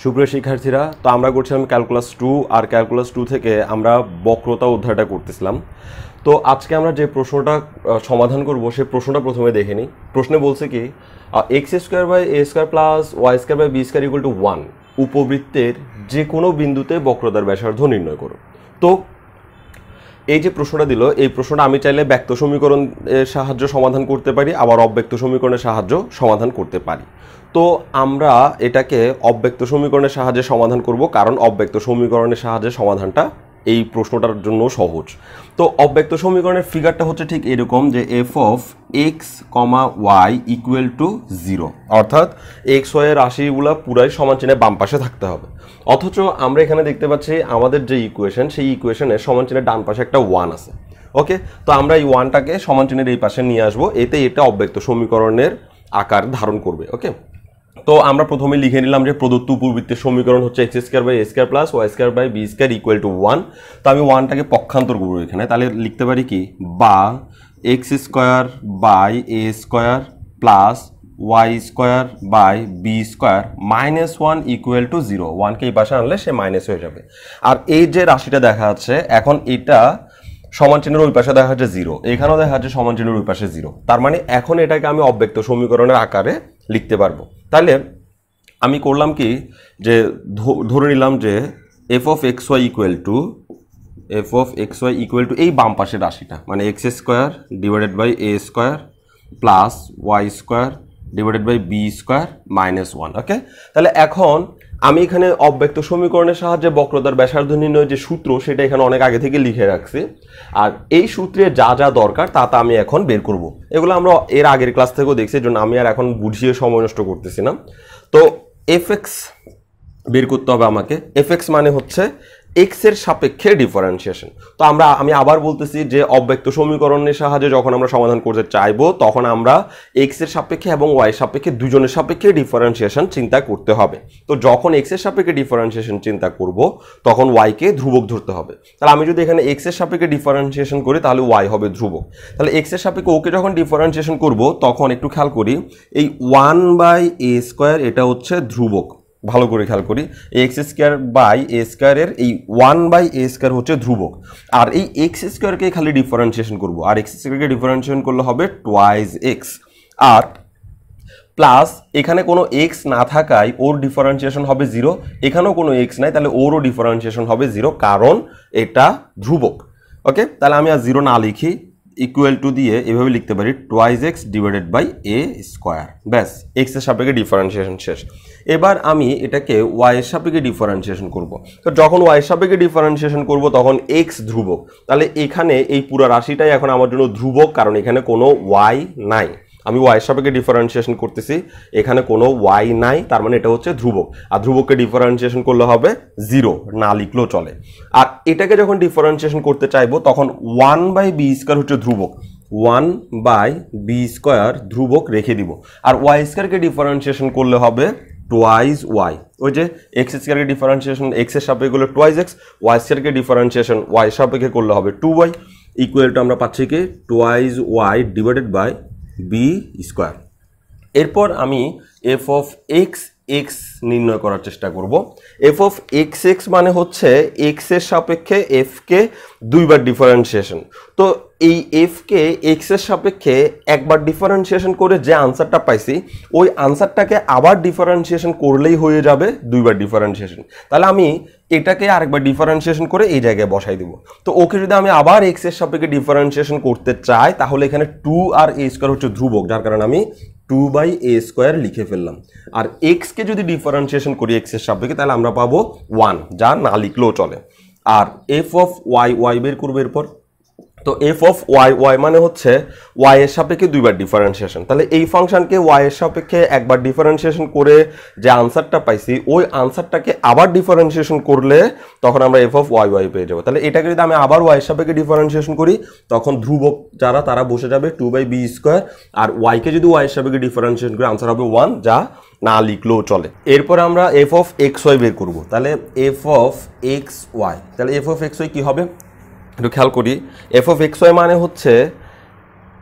সুপ্রিয় শিক্ষার্থীরা, তো আমরা করছিলাম ক্যালকুলাস 2 আর ক্যালকুলাস 2 থেকে আমরা বক্রতা অধ্যায়টা করতেছিলাম। তো আজকে আমরা যে প্রশ্নটা সমাধান করব সেই প্রশ্নটা প্রথমে দেখে নিই। প্রশ্নে বলছে কি X square by A square plus Y square by B square equal to 1 উপবৃত্তের যে কোনো বিন্দুতে বক্রতার ব্যাসার্ধ নির্ণয় করো। তো এই যে প্রশ্নটা দিল, এই প্রশ্নটা আমি চাইলে ব্যক্ত সমীকরণের সাহায্য সমাধান করতে পারি, আবার অব্যক্ত সমীকরণের সাহায্য সমাধান করতে পারি। তো আমরা এটাকে অব্যক্ত সমীকরণের সাহায্যে সমাধান করব, কারণ অব্যক্ত সমীকরণের সাহায্যে সমাধানটা এই প্রশ্নটার জন্য সহজ। তো অব্যক্ত সমীকরণের ফিগারটা হচ্ছে ঠিক এরকম যে F of X comma Y equal to 0, অর্থাৎ এক্স ওয়াই এর রাশিগুলো পুরাই সমান চিহ্নে বাম পাশে থাকতে হবে। অথচ আমরা এখানে দেখতে পাচ্ছি আমাদের যে ইকুয়েশন, সেই ইকুয়েশনের সমান চিহ্নের ডান পাশে একটা 1 আছে। ওকে, তো আমরা এই 1টাকে সমান চিহ্নের এই পাশে নিয়ে আসবো, এতে এটা অব্যক্ত সমীকরণের আকার ধারণ করবে। ওকে, তো আমরা প্রথমে লিখে নিলাম যে প্রদত্ত উপবৃত্তের সমীকরণ হচ্ছে x square by A square plus Y square by B square equal to 1। তো আমি 1টাকে পক্ষান্তর করবো এখানে, তাহলে লিখতে পারি কি, বা X square by A square plus Y square by B square minus 1 equal to 0। 1কে এই পাশে আনলে সে মাইনাস হয়ে যাবে। আর এই যে রাশিটা দেখা যাচ্ছে এখন, এটা সমান চিহ্নের ওই পাশে দেখা যাচ্ছে 0, এখানেও দেখা যাচ্ছে সমান চিহ্নের ওই পাশে 0। তার মানে এখন এটাকে আমি অব্যক্ত সমীকরণের আকারে লিখতে পারবো। তাহলে আমি করলাম কি, যে ধরে নিলাম যে F of x Y equal to এই বাম পাশের রাশিটা, মানে X square divided by A square plus Y square divided by B square minus 1। Okay, তাহলে এখন আমি এখানে অব্যক্ত সমীকরণের সাহায্যে বক্রতার ব্যাসার্ধ নির্ণয়ের যে সূত্র, সেটা এখানে অনেক আগে থেকে লিখে রাখছি। আর এই সূত্রে যা যা দরকার তা আমি এখন বের করব। এগুলো আমরা এর আগের ক্লাস থেকেও দেখছি, জন্য আমি আর এখন বুঝিয়ে সময় নষ্ট করতেছি না। তো এফ এক্স বের করতে হবে আমাকে। এফ এক্স মানে হচ্ছে এক্স এর সাপেক্ষে ডিফারেন্সিয়েশন। তো আমি আবার বলতেছি যে অব্যক্ত সমীকরণের সাহায্যে যখন আমরা সমাধান করতে চাইবো, তখন আমরা এক্স এর সাপেক্ষে এবং ওয়াই সাপেক্ষে দুজনের সাপেক্ষে ডিফারেন্সিয়েশন চিন্তা করতে হবে। তো যখন এক্স এর সাপেক্ষে ডিফারেন্সিয়েশন চিন্তা করব, তখন ওয়াইকে ধ্রুবক ধরতে হবে। তাহলে আমি যদি এখানে এক্স এর সাপেক্ষে ডিফারেন্সিয়েশন করি, তাহলে ওয়াই হবে ধ্রুবক। তাহলে এক্স এর সাপেক্ষে ওকে যখন ডিফারেন্সিয়েশন করব, তখন একটু খেয়াল করি, এই 1 বাই এ স্কোয়ার এটা হচ্ছে ধ্রুবক। ভালো করে খেয়াল করি, এক্স স্কোয়ার বাই এ স্কোয়ারের এই 1 বাই এ স্কোয়ার হচ্ছে ধ্রুবক। আর এই এক্স স্কোয়ারকে খালি ডিফারেন্সিয়েশন করবো, আর এক্স স্কোয়ারকে ডিফারেন্সিয়েশন করলে হবে টুয়াইজ এক্স। আর প্লাস এখানে কোনো এক্স না থাকায় ওর ডিফারেন্সিয়েশন হবে 0, এখানেও কোনো এক্স নাই, তাহলে ওরও ডিফারেন্সিয়েশন হবে 0, কারণ এটা ধ্রুবক। ওকে, তাহলে আমি আর 0 না লিখি, ইকুয়াল টু দিয়ে এভাবে লিখতে পারি twice X divided by A square. ব্যাস, এক্স এর সাপেক্ষে ডিফারেন্সিয়েশন শেষ। এবার আমি এটাকে ওয়াই এর সাপেক্ষে ডিফারেন্সিয়েশন করব। তো যখন ওয়াই এর সাপেক্ষে ডিফারেন্সিয়েশন করব, তখন এক্স ধ্রুবক। তাহলে এখানে এই পুরো রাশিটাই এখন আমার জন্য ধ্রুবক, কারণ এখানে কোনো ওয়াই নাই। আমি ওয়াই এর সাপেক্ষে ডিফারেন্সিয়েশন করতেছি, এখানে কোনো ওয়াই নাই, তার মানে এটা হচ্ছে ধ্রুবক। আর ধ্রুবককে ডিফারেন্সিয়েশন করলে হবে 0, না লিখলেও চলে। আর এটাকে যখন ডিফারেন্সিয়েশন করতে চাইবো, তখন 1 বাই বি স্কোয়ার হচ্ছে ধ্রুবক, 1 বাই বি স্কোয়ার ধ্রুবক রেখে দিব। আর ওয়াই স্কোয়ারকে ডিফারেন্সিয়েশন করলে হবে টুয়াইজ ওয়াই। ওই যে এক্স স্কোয়ারকে ডিফারেন্সিয়েশন এক্স এর সাপেক্ষে করলে টুয়াইজ এক্স, ওয়াই স্কোয়ারকে ডিফারেন্সিয়েশন ওয়াই সাপেক্ষে করলে হবে 2y ইকুয়াল টু আমরা পাচ্ছি কি twice y divided by B square. এরপর আমি এফ অফ এক্স এক্স নির্ণয় করার চেষ্টা করব। এফ অফ এক্স এক্স মানে হচ্ছে এক্স এর সাপেক্ষে এফ কে দুইবার ডিফারেন্সিয়েশন। তো এই এফ কে এক্স এর সাপেক্ষে একবার ডিফারেন্সিয়েশন করে যে আনসারটা পাইছি, ওই আনসারটাকে আবার ডিফারেন্সিয়েশন করলেই হয়ে যাবে দুইবার ডিফারেন্সিয়েশন। তাহলে আমি এটাকে আরেকবার ডিফারেন্সিয়েশন করে এই জায়গায় বসাই দিব। তো ওকে যদি আমি আবার এক্স এর সাপেক্ষে ডিফারেন্সিয়েশন করতে চাই, তাহলে এখানে 2 আর এ স্কোয়ার হচ্ছে ধ্রুবক, যার কারণে আমি 2 বাই এ স্কোয়ার লিখে ফেললাম। আর এক্সকে যদি ডিফারেন্সিয়েশন করি এক্স এর সাপেক্ষে, তাহলে আমরা পাবো 1, যা না লিখলেও চলে। আর এফ অফ ওয়াই ওয়াই বের করবো এরপর। তো এফ অফ ওয়াই ওয়াই মানে হচ্ছে ওয়াই এর সাপেক্ষে দুইবার ডিফারেন্সিয়েশন। তাহলে এই ফাংশনকে ওয়াই এর সাপেক্ষে একবার ডিফারেন্সিয়েশন করে যে আনসারটা পাইছি, ওই আনসারটাকে আবার ডিফারেন্সিয়েশন করলে তখন আমরা এফ অফ ওয়াই ওয়াই পেয়ে যাবো। তাহলে এটাকে যদি আমি আবার ওয়াই এর সাপেক্ষে ডিফারেন্সিয়েশন করি, তখন ধ্রুবক যারা তারা বসে যাবে 2 বাই বি স্কোয়ার। আর ওয়াইকে যদি ওয়াই এর সাপেক্ষে ডিফারেন্সিয়েশন করি, আনসার হবে 1, যা না লিখলেও চলে। এরপর আমরা এফ অফ এক্স ওয়াই বের করবো। তাহলে এফ অফ এক্স ওয়াই, তাহলে এফ অফ এক্স ওয়াই কী হবে একটু খেয়াল করি। এফ অফ এক্স ওয়াই মানে হচ্ছে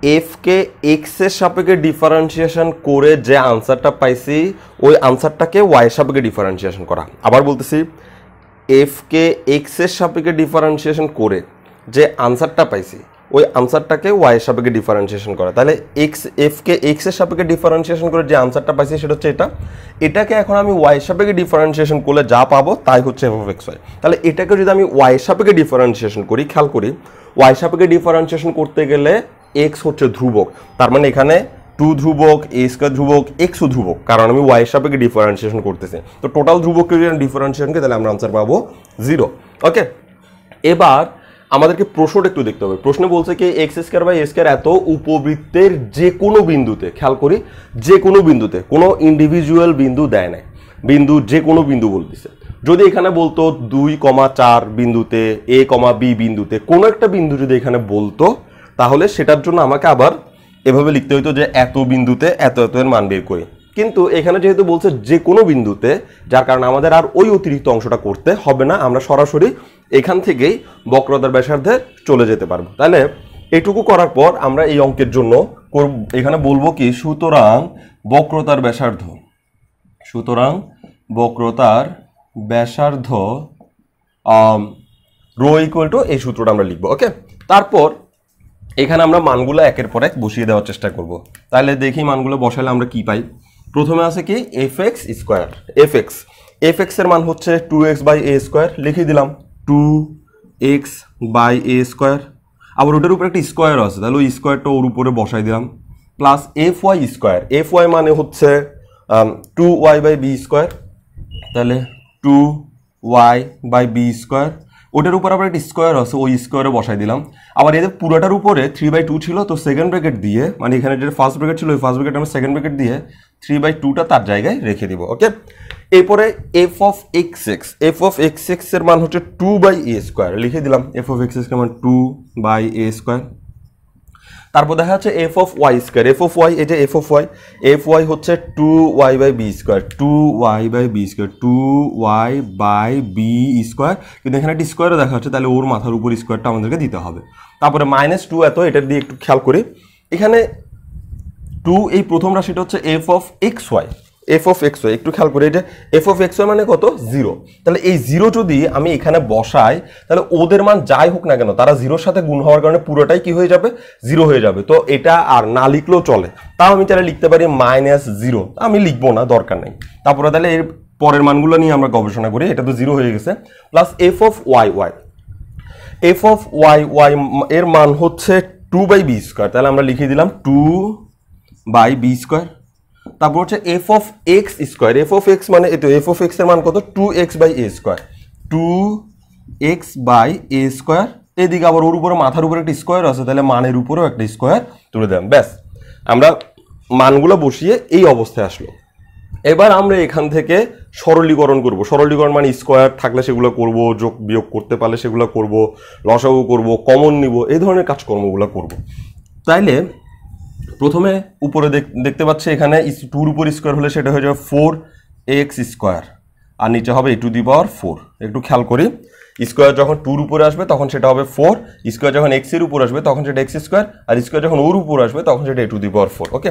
এফকে এক্স এর সাপেক্ষে ডিফারেন্সিয়েশন করে যে আনসারটা পাইছি ওই আনসারটাকে ওয়াই এর সাপেক্ষে ডিফারেন্সিয়েশন করা। আবার বলতেছি, এফকে এক্স এর সাপেক্ষে ডিফারেন্সিয়েশন করে যে আনসারটা পাইছি ওই আনসারটাকে ওয়াই এর সাপেক্ষে ডিফারেন্সিয়েশন করা। তাহলে এফকে এক্স এর সাপেক্ষে ডিফারেন্সিয়েশন করে যে আনসারটা পাইছি সেটা হচ্ছে এটাকে এখন আমি ওয়াই এর সাপেক্ষে ডিফারেন্সিয়েশন করলে যা পাবো তাই হচ্ছে এফ অফ এক্স ওয়াই। তাহলে এটাকে যদি আমি ওয়াই এর সাপেক্ষে ডিফারেন্সিয়েশন করি, খেয়াল করি ওয়াই এর সাপেক্ষে ডিফারেন্সিয়েশন করতে গেলে এক্স হচ্ছে ধ্রুবক, তার মানে এখানে 2 ধ্রুবক, এ স্কয়ার ধ্রুবক, এক্সও ধ্রুবক, কারণ আমি ওয়াই এর সাপেক্ষে ডিফারেন্সিয়েশন করতেছি। তো টোটাল ধ্রুবককে যদি ডিফারেন্সিয়েশনকে তাহলে আমরা আনসার পাবো 0। ওকে, এবার আমাদেরকে প্রশ্নটা একটু দেখতে হবে। প্রশ্নে বলছে কি X square by A square এত উপবৃত্তের যে কোনো বিন্দুতে, খেয়াল করি যে কোনো বিন্দুতে, কোনো ইন্ডিভিজুয়াল বিন্দু দেয় নাই, বিন্দু যে কোনো বিন্দু বলতেছে। যদি এখানে বলতো 2,4 বিন্দুতে, এ, বি বিন্দুতে, কোনো একটা বিন্দু যদি এখানে বলতো তাহলে সেটার জন্য আমাকে আবার এভাবে লিখতে হইতো যে এত বিন্দুতে এত এত এর মান বের করি। কিন্তু এখানে যেহেতু বলছে যে কোনো বিন্দুতে, যার কারণে আমাদের আর ওই অতিরিক্ত অংশটা করতে হবে না, আমরা সরাসরি এখান থেকেই বক্রতার ব্যাসার্ধে চলে যেতে পারবো। তাহলে এটুকু করার পর আমরা এই অঙ্কের জন্য এখানে বলবো কি সুতরাং বক্রতার ব্যাসার্ধ, সুতরাং বক্রতার ব্যাসার্ধ রো ইকুয়াল টু এই সূত্রটা আমরা লিখবো। ওকে, তারপর এখানে আমরা মানগুলো একের পর এক বসিয়ে দেওয়ার চেষ্টা করব। তাহলে দেখি মানগুলো বসালে আমরা কি পাই। প্রথমে আছে কি F x square, F x এর মান হচ্ছে 2x বাই এ স্কোয়ার, লিখে দিলাম 2x বাই এ স্কোয়ার। আবার ওটার উপরে একটা স্কোয়ার আছে, তাহলে ওই স্কোয়ারটা ওর উপরে বসাই দিলাম। Plus F Y square, F Y মানে হচ্ছে 2y বাই বি স্কোয়ার, তাহলে 2y বাই বি স্কোয়ার। ওটার উপর আবার একটা স্কোয়ার আছে, ওই স্কোয়ারে বসাই দিলাম। আবার এদের পুরোটার উপরে 3/2 ছিল, তো সেকেন্ড ব্র্যাকেট দিয়ে, মানে এখানে যে ফার্স্ট ব্র্যাকেট ছিল ওই ফার্স্ট ব্র্যাকেট আমরা সেকেন্ড ব্র্যাকেট দিয়ে 3/2টা তার জায়গায় রেখে দিব। ওকে, এরপরে F of x x, F of x x এর মান হচ্ছে 2 বাই এ স্কোয়ার, লিখে দিলাম এফ অফ এক্স এক্স এর মান 2 বাই এ স্কোয়ার। তারপর দেখা যাচ্ছে F of Y square, F of Y, এই যে এফ ওয়াই হচ্ছে 2y by B square, 2y by B square, 2y by B square. কিন্তু এখানে একটা স্কোয়ারও দেখা যাচ্ছে, তাহলে ওর মাথার উপর স্কোয়ারটা আমাদেরকে দিতে হবে। তারপরে -2 এত, এটার দিয়ে একটু খেয়াল করি, এখানে 2 এই প্রথম রাশিটা হচ্ছে F of x Y, F of x Y, একটু খেয়াল করি এটা এফ অফ এক্স ওয়াই মানে কত 0। তাহলে এই 0 যদি আমি এখানে বসাই তাহলে ওদের মান যাই হোক না কেন তারা 0-র সাথে গুণ হওয়ার কারণে পুরোটাই কি হয়ে যাবে 0 হয়ে যাবে। তো এটা আর না লিখলেও চলে, তাও আমি তাহলে লিখতে পারি -0, আমি লিখবো না, দরকার নেই। তারপরে তাহলে এর পরের মানগুলো নিয়ে আমরা গবেষণা করি, এটা তো 0 হয়ে গেছে। Plus F of Y Y, F of Y Y এর মান হচ্ছে 2 বাই বি স্কোয়ার, তাহলে আমরা লিখে দিলাম 2 বাই বি স্কোয়ার। তারপর হচ্ছে F of X square, F of X মানে এই তো এফ অফ এক্স এর মান কত 2x by A square, 2x by A square. এদিকে আবার ওর উপরে মাথার উপরে একটা স্কোয়ার আছে, তাহলে মানের উপরেও একটা স্কোয়ার তুলে দিলাম। ব্যাস, আমরা মানগুলো বসিয়ে এই অবস্থায় আসলো। এবার আমরা এখান থেকে সরলীকরণ করব। সরলীকরণ মানে স্কোয়ার থাকলে সেগুলো করব, যোগ বিয়োগ করতে পারলে সেগুলো করব, লসাগু করব, কমন নিব, এই ধরনের কাজকর্মগুলো করব। তাইলে প্রথমে উপরে দেখতে পাচ্ছি এখানে 2-র উপর স্কোয়ার হলে সেটা হয়ে যাবে 4x স্কোয়ার, আর নিচে হবে a টু দি পাওয়ার 4। একটু খেয়াল করি, স্কোয়ার যখন 2-র উপরে আসবে তখন সেটা হবে 4, স্কোয়ার যখন x এর উপর আসবে তখন সেটা x স্কোয়ার, আর স্কোয়ার যখন ওর উপর আসবে তখন সেটা a to the power 4। Okay,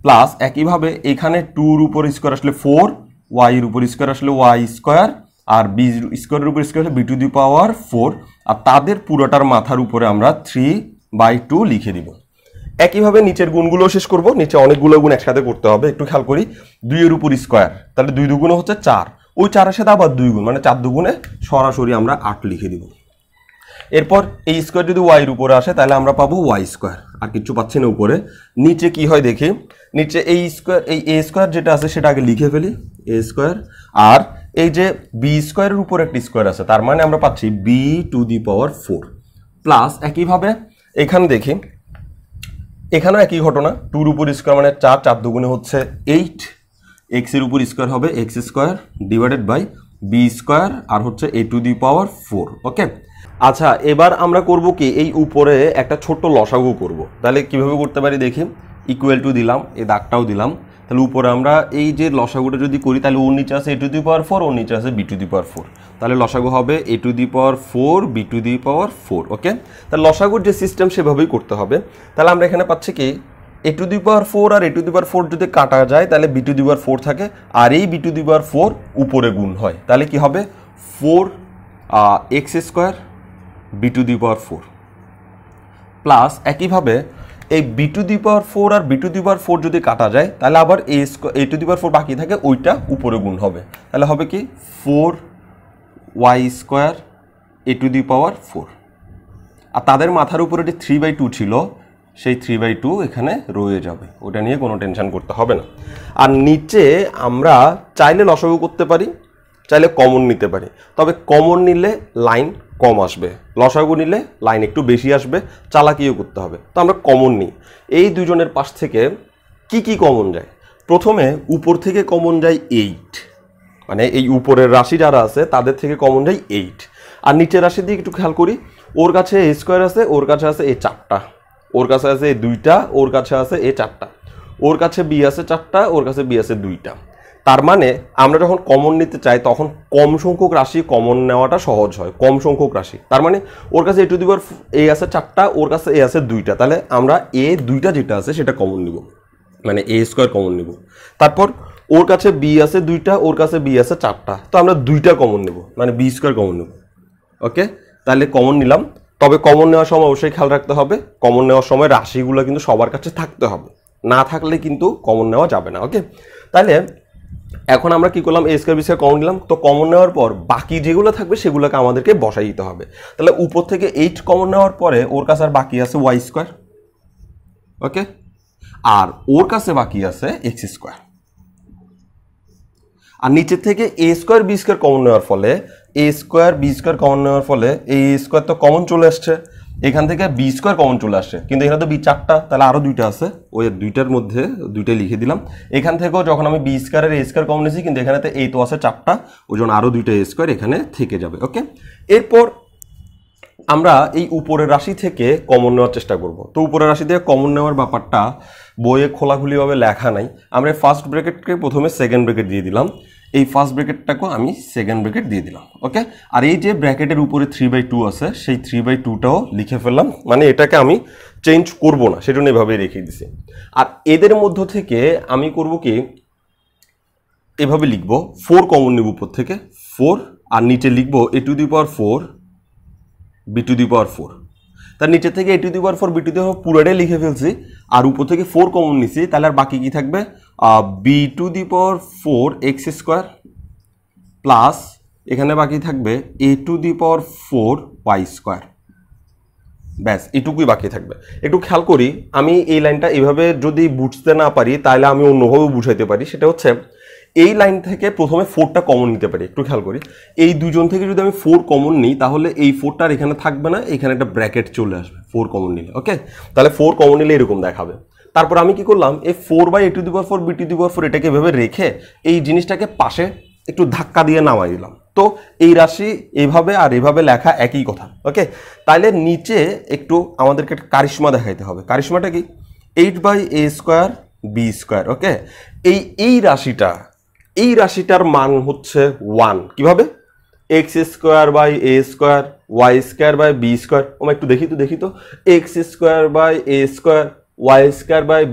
plus একইভাবে এখানে 2-র উপর স্কোয়ার আসলে 4, y এর উপর স্কোয়ার আসলে y স্কোয়ার, আর b স্কোয়ারের উপর স্কোয়ার আসলে b টু দি পাওয়ার 4, আর তাদের পুরোটার মাথার উপরে আমরা 3/2 লিখে দিব। একইভাবে নিচের গুণগুলো শেষ করব, নিচে অনেকগুলো গুণ একসাথে করতে হবে। একটু খেয়াল করি, 2-এর উপর স্কোয়ার, তাহলে 2 দুগুণে হচ্ছে 4, ওই 4-এর সাথে আবার 2 গুণ, মানে 4 দুগুণে সরাসরি আমরা 8 লিখে দিব। এরপর এই স্কোয়ার যদি y এর উপরে আসে তাহলে আমরা পাবো y স্কোয়ার, আর কিছু পাচ্ছি না উপরে। নিচে কি হয় দেখি, নিচে এই স্কোয়ার, এই a স্কোয়ার যেটা আছে সেটা আগে লিখে ফেলি, a স্কোয়ার, আর এই যে b স্কোয়ারের উপর একটা স্কোয়ার আছে, তার মানে আমরা পাচ্ছি b to the power 4। Plus একইভাবে এখানে দেখি, এখানেও একই ঘটনা, 2-র উপর স্কোয়ার মানে 4, 4 দুগুণে হচ্ছে 8, x এর উপর স্কোয়ার হবে x square divided by b square, আর হচ্ছে a টু দি পাওয়ার 4। ওকে, আচ্ছা এবার আমরা করব কি, এই উপরে একটা ছোট্ট লসাগু করব। তাহলে কিভাবে করতে পারি দেখি, ইকুয়াল টু দিলাম, এই দাগটাও দিলাম, তাহলে উপরে আমরা এই যে লসাগুটা যদি করি তাহলে ওর নিচে আছে a⁴ ওর নিচে আছে b⁴, তাহলে লসাগু হবে a⁴ b⁴, ওকে। তাহলে লসাগুর যে সিস্টেম সেভাবেই করতে হবে। তাহলে আমরা এখানে পাচ্ছি কি a⁴ আর a⁴ যদি কাটা যায় তাহলে b⁴ থাকে, আর এই b⁴ উপরে গুণ হয়, তাহলে কি হবে 4x² b⁴, প্লাস একইভাবে এই b⁴ আর b⁴ যদি কাটা যায় তাহলে আবার a⁴ বাকি থাকে, ওইটা উপরে গুণ হবে, তাহলে হবে কি 4y² a⁴, আর তাদের মাথার উপরে যে 3/2 ছিল সেই 3/2 এখানে রয়ে যাবে, ওটা নিয়ে কোনো টেনশন করতে হবে না। আর নিচে আমরা চাইলে লসাগু করতে পারি, চাইলে কমন নিতে পারি, তবে কমন নিলে লাইন কম আসবে, লসাগু নিলে লাইন একটু বেশি আসবে, চালাকিও করতে হবে। তো আমরা কমন নিই। এই দুজনের পাশ থেকে কি কি কমন যায়? প্রথমে উপর থেকে কমন যায় 8, মানে এই উপরের রাশি যারা আছে তাদের থেকে কমন যায় 8, আর নিচের রাশি দিয়ে একটু খেয়াল করি, ওর কাছে a² আছে, ওর কাছে আছে a4টা, ওর কাছে আছে a2টা, ওর কাছে আছে a4টা, ওর কাছে b আছে 4টা, ওর কাছে b আছে 2টা। তার মানে আমরা যখন কমন নিতে চাই তখন কম সংখ্যক রাশি কমন নেওয়াটা সহজ হয়, কম সংখ্যক রাশি। তার মানে ওর কাছে a আছে 4টা, ওর কাছে a আছে 2টা, তাহলে আমরা a2টা যেটা আছে সেটা কমন নিব, মানে a² কমন নিব। তারপর ওর কাছে b আছে 2টা, ওর কাছে b আছে 4টা, তো আমরা 2টা কমন নেব, মানে b² কমন নেব, ওকে। তাহলে কমন নিলাম, তবে কমন নেওয়ার সময় অবশ্যই খেয়াল রাখতে হবে, কমন নেওয়ার সময় রাশিগুলো কিন্তু সবার কাছে থাকতে হবে, না থাকলে কিন্তু কমন নেওয়া যাবে না, ওকে। তাহলে এখন আমরা কি করলাম, a² b² কমন নিলাম, তো কমন নেওয়ার পর বাকি যেগুলো থাকবে সেগুলোকে আমাদেরকে বসাই দিতে হবে। তাহলে উপর থেকে 8 কমন নেওয়ার পরে ওর কাছে আর বাকি আছে y², ওকে, আর ওর কাছে বাকি আছে x², আর নিচের থেকে a² b² কমন নেওয়ার ফলে a² b² কমন নেওয়ার ফলে এই a² তো কমন চলে আসছে, এখান থেকে b² কমন চলে আসছে, কিন্তু এখানে তো b 4টা, তাহলে আরও 2টা আছে, ওই 2টার মধ্যে 2টা লিখে দিলাম। এখান থেকেও যখন আমি b² আর a² কমন নিয়েছি, কিন্তু এখানে তো এই তো আছে 4টা, ওই জন্য আরও 2টা a² এখানে থেকে যাবে, ওকে। এরপর আমরা এই উপরের রাশি থেকে কমন নেওয়ার চেষ্টা করব। তো উপরের রাশি থেকে কমন নেওয়ার ব্যাপারটা বইয়ে খোলাখুলিভাবে লেখা নাই, আমরা ফার্স্ট ব্র্যাকেটকে প্রথমে সেকেন্ড ব্র্যাকেট দিয়ে দিলাম, এই ফার্স্ট ব্র্যাকেটটাকেও আমি সেকেন্ড ব্র্যাকেট দিয়ে দিলাম, ওকে। আর এই যে ব্র্যাকেটের উপরে 3/2 আছে সেই 3/2টাও লিখে ফেললাম, মানে এটাকে আমি চেঞ্জ করব না, সেজন্য এভাবেই রেখে দিছি। আর এদের মধ্য থেকে আমি করব কি, এভাবে লিখব 4 কমন নেব উপর থেকে 4, আর নিচে লিখব a⁴ b⁴, তার নিচে থেকে a⁴ b⁴ পুরোটাই লিখে ফেলছি, আর উপর থেকে 4 কমন নিছি, তাহলে আর বাকি কি থাকবে b⁴ x² প্লাস এখানে বাকি থাকবে a⁴ y², ব্যাস এটুকুই বাকি থাকবে। একটু খেয়াল করি, আমি এই লাইনটা এইভাবে যদি বুঝতে না পারি তাহলে আমি অন্যভাবে বুঝাইতে পারি, সেটা হচ্ছে এই লাইন থেকে প্রথমে 4টা কমন নিতে পারি। একটু খেয়াল করি, এই দুজন থেকে যদি আমি 4 কমন নিই তাহলে এই 4টা এখানে থাকবে না, এখানে একটা ব্র্যাকেট চলে আসবে 4 কমন নিলে, ওকে। তাহলে 4 কমন নিলে এরকম দেখাবে। তারপর আমি কি করলাম, এই 4/a⁴ b⁴ এটাকে ভেবে রেখে এই জিনিসটাকে পাশে একটু ধাক্কা দিয়ে নামাই দিলাম, তো এই রাশি এইভাবে আর এইভাবে লেখা একই কথা, ওকে। তাহলে নিচে একটু আমাদেরকে কারিশমা দেখাইতে হবে। কারিশমাটা কি, 8/a² b², ওকে। এই রাশিটার মান হচ্ছে 1, কিভাবে, x² y² b², ওমা একটু দেখি তো x² y²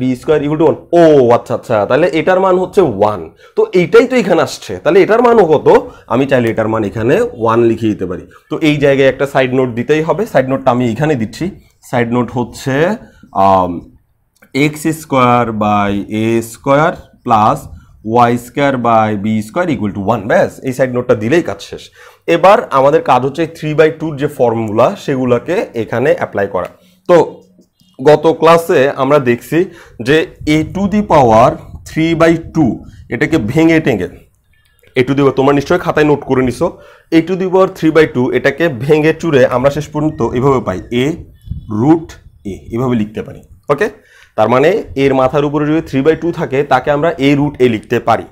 b² = 1, ও আচ্ছা, তাহলে এটার মান হচ্ছে 1, তো এইটাই তো এখানে আসছে, তাহলে এটার মানও কত, আমি চাইলে এটার মান এখানে 1 লিখে দিতে পারি। তো এই জায়গায় একটা সাইড নোট দিতেই হবে, সাইড নোটটা আমি এখানে দিচ্ছি, সাইড নোট হচ্ছে x² a² plus y² b² = 1, ব্যাস এই সাইড নোটটা দিলেই কাজ শেষ। এবার আমাদের কাজ হচ্ছে 3/2 যে ফর্মুলা সেগুলোকে এখানে অ্যাপ্লাই করা। তো গত ক্লাসে আমরা দেখছি যে a⁴ এটাকে ভেঙে টেঙে তোমরা নিশ্চয়ই খাতায় নোট করে নিছো, a⁴ এটাকে ভেঙে চুরে আমরা শেষ পর্যন্ত এভাবে পাই a√a, এভাবে লিখতে পারি, ওকে। তার মানে এর মাথার উপরে যদি 3/2 থাকে তাকে আমরা a√a লিখতে পারি।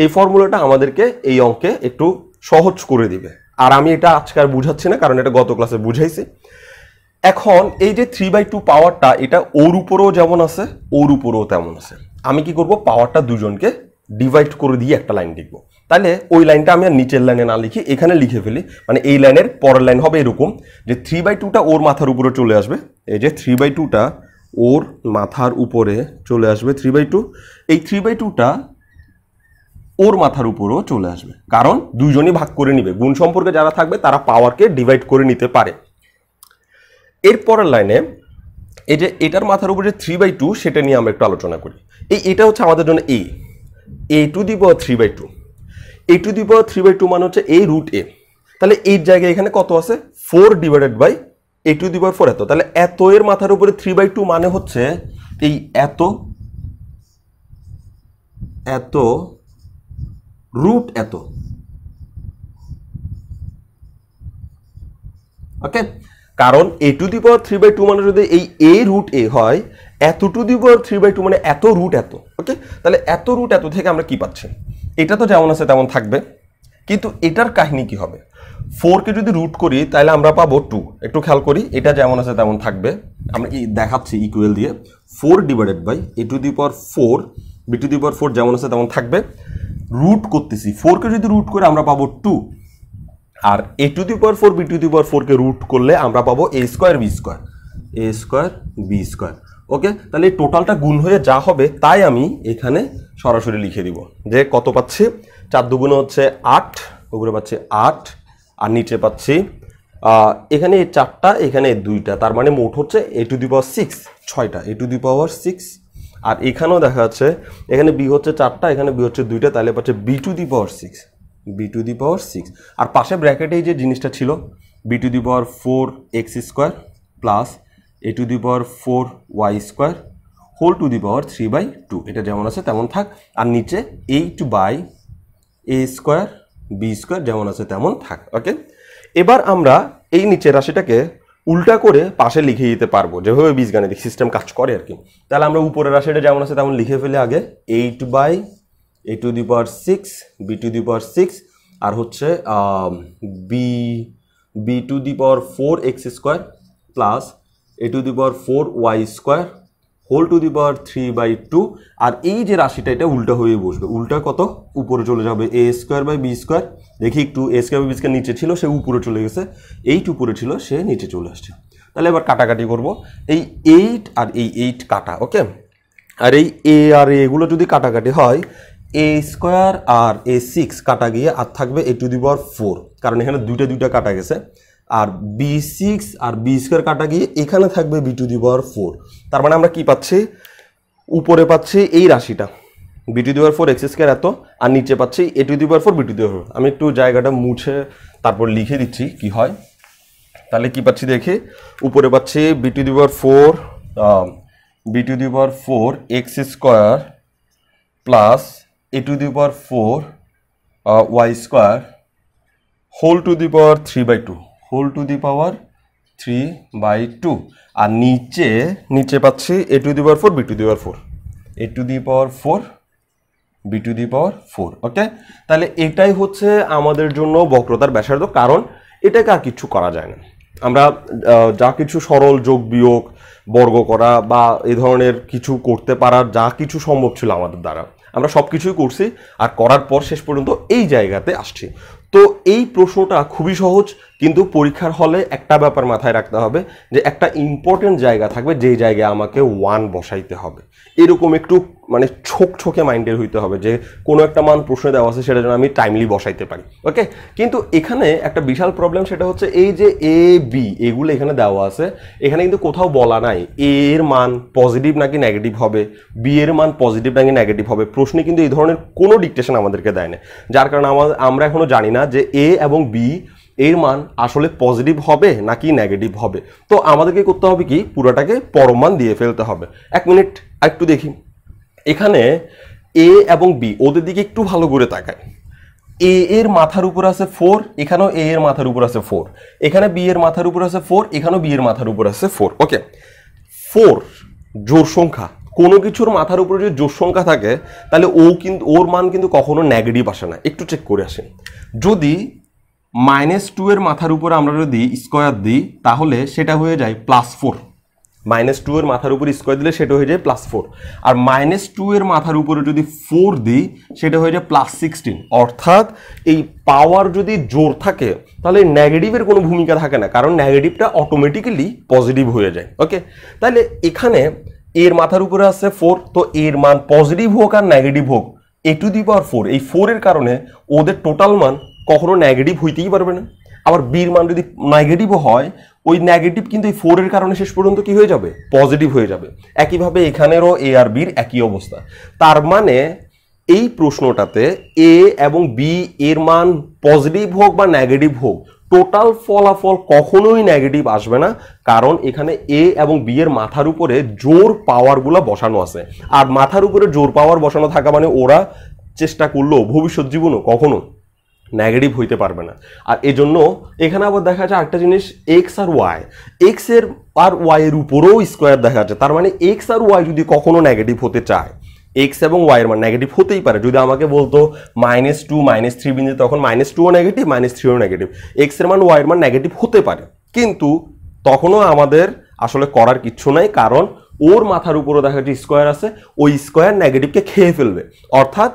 এই ফর্মুলাটা আমাদেরকে এই অঙ্কে একটু সহজ করে দিবে, আর আমি এটা আজকে আর বুঝাচ্ছি না কারণ এটা গত ক্লাসে বুঝাইছি। এখন এই যে 3/2 পাওয়ারটা, এটা ওর উপরেও যেমন আছে ওর উপরেও তেমন আছে। আমি কি করব, পাওয়ারটা দুজনকে ডিভাইড করে দিয়ে একটা লাইন লিখবো। তাহলে ওই লাইনটা আমি আর নিচের লাইনে না লিখি, এখানে লিখে ফেলি। মানে এই লাইনের পরের লাইন হবে এরকম যে 3/2টা ওর মাথার উপরে চলে আসবে। এই যে 3/2টা ওর মাথার উপরে চলে আসবে 3/2, এই 3/2টা ওর মাথার উপরেও চলে আসবে, কারণ দুইজনই ভাগ করে নিবে। গুণ সম্পর্কে যারা থাকবে তারা পাওয়ারকে ডিভাইড করে নিতে পারে। এর পরের লাইনে এই যে এটার মাথার উপরে 3/2, সেটা নিয়ে আমরা একটু আলোচনা করি। এটা হচ্ছে আমাদের জন্য a to the power 3/2। a to the power 3/2 মানে হচ্ছে a রুট a। তাহলে এই জায়গায় এখানে কত আছে, 4 divided by a to the power 4 এত। তাহলে এত এর মাথার উপরে 3/2 মানে হচ্ছে এই এত এত রুট এত। ওকে, কারণ a টু দি পাওয়ার 3/2 মানে যদি এই a রুট a হয়, এত টু দি পাওয়ার 3/2 মানে এত রুট এত। ওকে, তাহলে এত রুট এত থেকে আমরা কি পাচ্ছি, এটা তো যেমন আছে তেমন থাকবে, কিন্তু এটার কাহিনী কি হবে, 4কে যদি রুট করি তাহলে আমরা পাবো 2। একটু খেয়াল করি, এটা যেমন আছে তেমন থাকবে। আমরা দেখাচ্ছি ইকুয়াল দিয়ে, 4 divided by a to the power 4 b to the power 4 যেমন আছে তেমন থাকবে। রুট করতেছি, 4কে যদি রুট করে আমরা পাবো 2, আর a to the power 4 b to the power 4কে রুট করলে আমরা পাবো a square b square. Okay, তাহলে এই টোটালটা গুণ হয়ে যা হবে তাই আমি এখানে সরাসরি লিখে দিব যে কত পাচ্ছি, 4 দুগুণে হচ্ছে 8, উপরে পাচ্ছি 8, আর নিচে পাচ্ছি এখানে 4টা, এখানে 2টা, তার মানে মোট হচ্ছে a টু দি পাওয়ার 6, 6টা a টু দি পাওয়ার 6। আর এখানেও দেখা যাচ্ছে এখানে b হচ্ছে 4টা, এখানে b হচ্ছে 2টা, তাহলে পাচ্ছে b টু দি পাওয়ার 6। আর পাশে ব্র্যাকেটে এই যে জিনিসটা ছিল b to the power 4x square plus a to the power 4y square whole to the power 3/2, এটা যেমন আছে তেমন থাক। আর নিচে 8/a স্কোয়ার b স্কোয়ার যেমন আছে তেমন থাক। ওকে, এবার আমরা এই নিচের রাশিটাকে উল্টা করে পাশে লিখে দিতে পারবো, যেভাবে বীজগাণিতিক সিস্টেম কাজ করে আর কি। তাহলে আমরা উপরের রাশিটা যেমন আছে তেমন লিখে ফেলে আগে 8/a to the power 6 b to the power 6, আর হচ্ছে b to the power 4x square plus a to the power 4y square whole to the power 3/2। আর এই যে রাশিটা এটা উল্টা হয়ে বসবে, উল্টা কত, উপরে চলে যাবে a square by b square. দেখি একটু, a square by b square নিচে ছিল, সে উপরে চলে গেছে, 8 উপরে ছিল, সে নিচে চলে আসছে। তাহলে এবার কাটাকাটি করব, এই 8 আর এই 8 কাটা। ওকে, আর এই a আর এগুলো যদি কাটাকাটি হয়, a স্কোয়ার আর a6 কাটা গিয়ে আর থাকবে a টু দি পাওয়ার 4, কারণ এখানে দুইটা কাটা গেছে। আর b6 আর b স্কোয়ার কাটা গিয়ে এখানে থাকবে b টু দি পাওয়ার 4। তার মানে আমরা কি পাচ্ছি, উপরে পাচ্ছি এই রাশিটা b to the power 4 x square এত, আর নিচে পাচ্ছি a to the power 4 b to the power 4। আমি একটু জায়গাটা মুছে তারপর লিখে দিচ্ছি কি হয়। তাহলে কি পাচ্ছি দেখি, উপরে পাচ্ছি b to the power 4 x square plus a to the power 4 y square whole to the power 3/2, আর নিচে পাচ্ছি a to the power 4 b to the power 4, a to the power 4 b to the power 4। Okay, তাহলে এটাই হচ্ছে আমাদের জন্য বক্রতার ব্যাসার্ধ, কারণ এটাকে আর কিছু করা যায় না। আমরা যা কিছু সরল যোগ বিয়োগ বর্গ করা বা এই ধরনের কিছু করতে পারার যা কিছু সম্ভব ছিল আমাদের দ্বারা, আমরা সব কিছুই করছি, আর করার পর শেষ পর্যন্ত এই জায়গাতে আসছি। তো এই প্রশ্নটা খুবই সহজ, কিন্তু পরীক্ষার হলে একটা ব্যাপার মাথায় রাখতে হবে যে একটা ইম্পর্টেন্ট জায়গা থাকবে যেই জায়গায় আমাকে 1 বসাইতে হবে। এরকম একটু মানে ছোকে মাইন্ডের হইতে হবে যে কোনো একটা মান প্রশ্নে দেওয়া আছে সেটা যেন আমি টাইমলি বসাইতে পারি। ওকে, কিন্তু এখানে একটা বিশাল প্রবলেম, সেটা হচ্ছে এই যে a b এগুলো এখানে দেওয়া আছে, এখানে কিন্তু কোথাও বলা নাই a এর মান পজিটিভ নাকি নেগেটিভ হবে, b এর মান পজিটিভ নাকি নেগেটিভ হবে। প্রশ্নে কিন্তু এই ধরনের কোনো ডিকটেশন আমাদেরকে দেয় না, যার কারণে আমরা এখনো জানি না যে a এবং b এর মান আসলে পজিটিভ হবে নাকি নেগেটিভ হবে। তো আমাদেরকে করতে হবে কি, পুরোটাকে পরম মান দিয়ে ফেলতে হবে। এক মিনিট একটু দেখি, এখানে a এবং b ওদের দিকে একটু ভালো করে তাকায়। a এর মাথার উপর আছে 4, এখানেও a এর মাথার উপর আছে 4, এখানে b এর মাথার উপর আছে 4, এখানেও b এর মাথার উপর আছে 4। ওকে, 4 জোড় সংখ্যা, কোনো কিছুর মাথার উপরে যদি জোড় সংখ্যা থাকে তাহলে ওর মান কিন্তু কখনো নেগেটিভ আসে না। একটু চেক করে আসেন, যদি -2 এর মাথার উপরে আমরা যদি স্কোয়ার দিই তাহলে সেটা হয়ে যায় +4। -2 এর মাথার উপর স্কোয়ার দিলে সেটা হয়ে যায় +4, আর -2 এর মাথার উপরে যদি 4 দিই সেটা হয়ে যায় +16। অর্থাৎ এই পাওয়ার যদি জোর থাকে তাহলে নেগেটিভের কোনো ভূমিকা থাকে না, কারণ নেগেটিভটা অটোমেটিক্যালি পজিটিভ হয়ে যায়। ওকে, তাহলে এখানে এর মাথার উপরে আছে 4, তো এর মান পজিটিভ হোক আর নেগেটিভ হোক a⁴, এই 4 এর কারণে ওদের টোটাল মান কখনো নেগেটিভ হইতেই পারবে না। আবার বির মান যদি নেগেটিভও হয়, ওই নেগেটিভ কিন্তু এই 4 এর কারণে শেষ পর্যন্ত কি হয়ে যাবে, পজিটিভ হয়ে যাবে। একইভাবে এখানেরও এ আর বির একই অবস্থা। তার মানে এই প্রশ্নটাতে এ এবং বি এর মান পজিটিভ হোক বা নেগেটিভ হোক, টোটাল ফলাফল কখনোই নেগেটিভ আসবে না, কারণ এখানে এ এবং বি এর মাথার উপরে জোর পাওয়ারগুলো বসানো আছে। আর মাথার উপরে জোর পাওয়ার বসানো থাকা মানে ওরা চেষ্টা করলেও ভবিষ্যৎ জীবনও কখনো নেগেটিভ হইতে পারবে না। আর এজন্য এখানে আবার দেখা যায় একটা জিনিস, এক্স আর ওয়াই, এক্স এর আর ওয়াই এর উপরেও স্কোয়ার দেখা যাচ্ছে। তার মানে এক্স আর ওয়াই যদি কখনো নেগেটিভ হতে চায়, এক্স এবং ওয়াই এর মান নেগেটিভ হতেই পারে। যদি আমাকে বলতো -2 -3 বিন্দু, তখন -2ও নেগেটিভ -3ও নেগেটিভ, এক্স এর মান ওয়াই এর মান নেগেটিভ হতে পারে, কিন্তু তখনও আমাদের আসলে করার কিচ্ছু নাই, কারণ ওর মাথার উপরও দেখা যাচ্ছে স্কোয়ার আছে, ওই স্কোয়ার নেগেটিভকে খেয়ে ফেলবে। অর্থাৎ